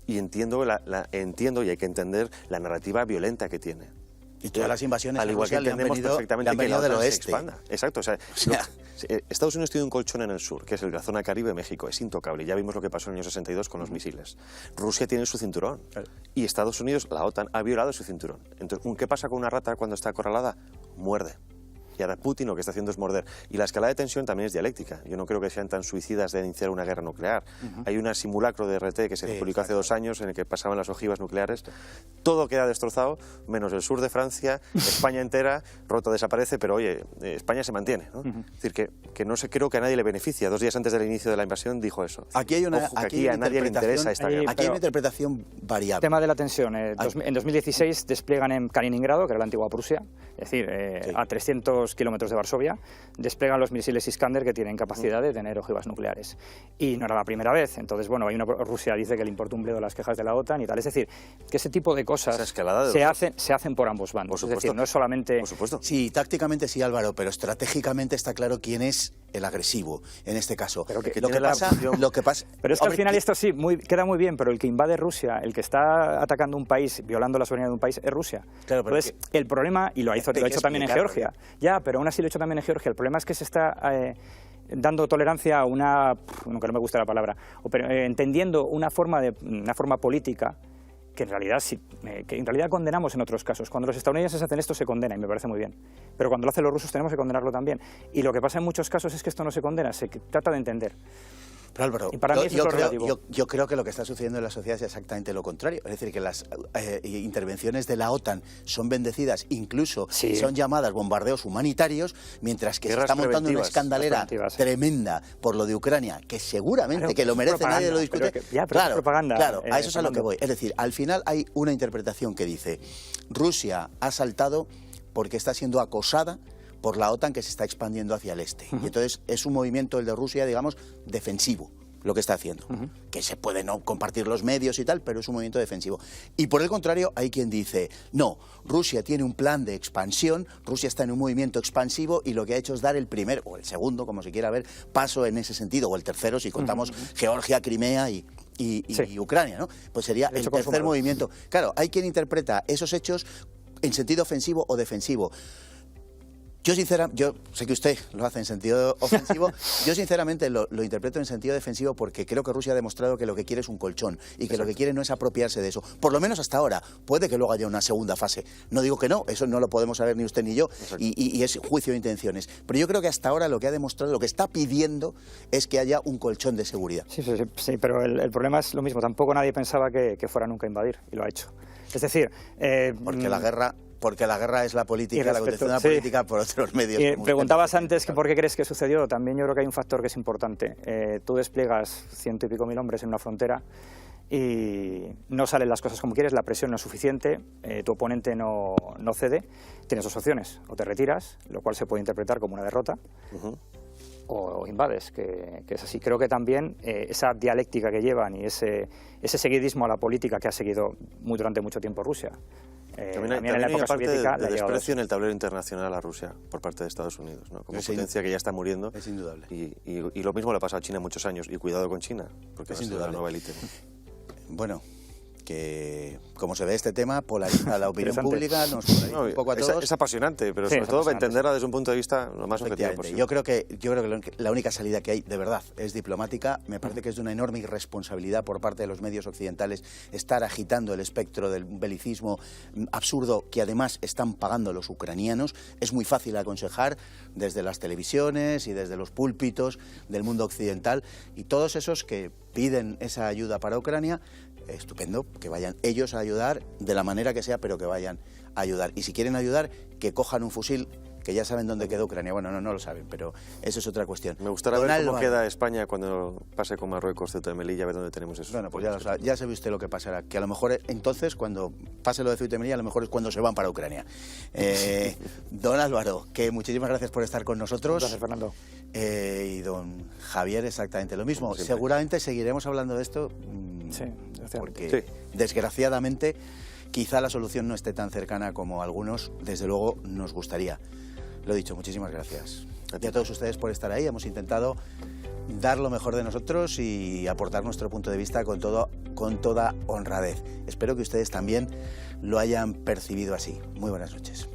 Y entiendo y hay que entender la narrativa violenta que tiene. Y todas las invasiones al igual que entendemos perfectamente que la OTAN se expanda. Exacto, o sea, Estados Unidos tiene un colchón en el sur, que es la zona Caribe de México, es intocable. Ya vimos lo que pasó en el año 62 con los misiles. Rusia tiene su cinturón y Estados Unidos, la OTAN, ha violado su cinturón. Entonces, ¿qué pasa con una rata cuando está acorralada? Muerde. Y ahora Putin lo que está haciendo es morder. Y la escalada de tensión también es dialéctica. Yo no creo que sean tan suicidas de iniciar una guerra nuclear. Hay un simulacro de RT que se publicó hace 2 años en el que pasaban las ojivas nucleares. Todo queda destrozado, menos el sur de Francia, España entera, roto, desaparece, pero oye, España se mantiene, ¿no? Es decir, que no creo que a nadie le beneficia. 2 días antes del inicio de la invasión dijo eso. Aquí hay una, aquí a nadie le interesa esta guerra. Aquí hay una interpretación variable. El tema de la tensión. En 2016 despliegan en Kaliningrado, que era la antigua Prusia, es decir, a 300 kilómetros de Varsovia, desplegan los misiles Iskander que tienen capacidad de tener ojivas nucleares. Y no era la primera vez. Entonces, bueno, Rusia dice que le importa un bledo las quejas de la OTAN y tal. Es decir, que ese tipo de cosas se hacen por ambos bandos. Por es decir, no es solamente... Por supuesto. Sí, tácticamente sí, Álvaro, pero estratégicamente está claro quién es el agresivo en este caso. Pero lo que pasa... Pero es que al final esto sí, queda muy bien, pero el que invade Rusia, el que está atacando un país, violando la soberanía de un país, es Rusia. Claro, pero entonces, el problema, y lo ha hecho también en Georgia, ya, pero aún así lo ha hecho también en Georgia, el problema es que se está dando tolerancia a una, que no me gusta la palabra, pero entendiendo una forma política que en realidad sí, que en realidad condenamos en otros casos. Cuando los estadounidenses hacen esto se condena, y me parece muy bien. Pero cuando lo hacen los rusos tenemos que condenarlo también. Y lo que pasa en muchos casos es que esto no se condena, se trata de entender. Pero Álvaro, y para mí yo creo que lo que está sucediendo en la sociedad es exactamente lo contrario. Es decir, que las intervenciones de la OTAN son bendecidas, incluso son llamadas bombardeos humanitarios, mientras que se está montando una escandalera tremenda por lo de Ucrania, que seguramente que lo merece, nadie lo discute. Claro, propaganda, claro, a eso es a lo que voy. Es decir, al final hay una interpretación que dice: Rusia ha saltado porque está siendo acosada por la OTAN, que se está expandiendo hacia el este. Y entonces es un movimiento, el de Rusia, digamos, defensivo, lo que está haciendo. Que se puede no compartir los medios y tal, pero es un movimiento defensivo. Y por el contrario, hay quien dice: no, Rusia tiene un plan de expansión, Rusia está en un movimiento expansivo y lo que ha hecho es dar el primer, o el segundo, como se quiera ver, paso en ese sentido, o el tercero, si contamos Georgia, Crimea y Ucrania, ¿no? Pues sería el tercer movimiento. Claro, hay quien interpreta esos hechos en sentido ofensivo o defensivo. Yo sé que usted lo hace en sentido ofensivo, yo sinceramente lo interpreto en sentido defensivo, porque creo que Rusia ha demostrado que lo que quiere es un colchón y que lo que quiere no es apropiarse de eso, por lo menos hasta ahora. Puede que luego haya una segunda fase, no digo que no, eso no lo podemos saber ni usted ni yo, y es juicio de intenciones, pero yo creo que hasta ahora lo que ha demostrado, lo que está pidiendo, es que haya un colchón de seguridad. Sí, pero el problema es lo mismo, tampoco nadie pensaba que fuera nunca a invadir, y lo ha hecho. Es decir... Porque la guerra es la política, la condición de la política por otros medios. Y preguntabas antes que por qué crees que sucedió. También yo creo que hay un factor que es importante. Tú despliegas 100 y pico mil hombres en una frontera y no salen las cosas como quieres, la presión no es suficiente, tu oponente no cede. Tienes dos opciones: o te retiras, lo cual se puede interpretar como una derrota, o invades, que es así. Creo que también esa dialéctica que llevan y ese seguidismo a la política que ha seguido durante mucho tiempo Rusia. También en la época soviética de desprecio en el tablero internacional a Rusia por parte de Estados Unidos, ¿no? Como potencia que ya está muriendo. Es indudable. Y lo mismo le ha pasado a China muchos años, y cuidado con China, porque es la nueva élite. Bueno, que como se ve este tema, polariza la opinión pública, nos polariza un poco a todos. Es apasionante, pero sobre todo entenderla desde un punto de vista lo más objetivo posible. Yo creo que la única salida que hay, de verdad, es diplomática. Me parece que es de una enorme irresponsabilidad por parte de los medios occidentales estar agitando el espectro del belicismo absurdo que además están pagando los ucranianos. Es muy fácil aconsejar desde las televisiones y desde los púlpitos del mundo occidental, y todos esos que piden esa ayuda para Ucrania, estupendo, que vayan ellos a ayudar de la manera que sea, pero que vayan a ayudar. Y si quieren ayudar, que cojan un fusil, que ya saben dónde quedó Ucrania. Bueno, no lo saben, pero eso es otra cuestión. Me gustaría ver cómo queda España cuando pase con Marruecos, Ceuta y Melilla, a ver dónde tenemos eso. Bueno, pues ya sabe usted lo que pasará, que a lo mejor entonces, cuando pase lo de Ceuta y Melilla, a lo mejor es cuando se van para Ucrania. Don Álvaro, que muchísimas gracias por estar con nosotros. Gracias, Fernando. Y don Javier, exactamente lo mismo. Seguramente seguiremos hablando de esto, porque desgraciadamente quizá la solución no esté tan cercana como algunos, desde luego, nos gustaría. Lo dicho, muchísimas gracias. Y a todos ustedes por estar ahí. Hemos intentado dar lo mejor de nosotros y aportar nuestro punto de vista con toda honradez. Espero que ustedes también lo hayan percibido así. Muy buenas noches.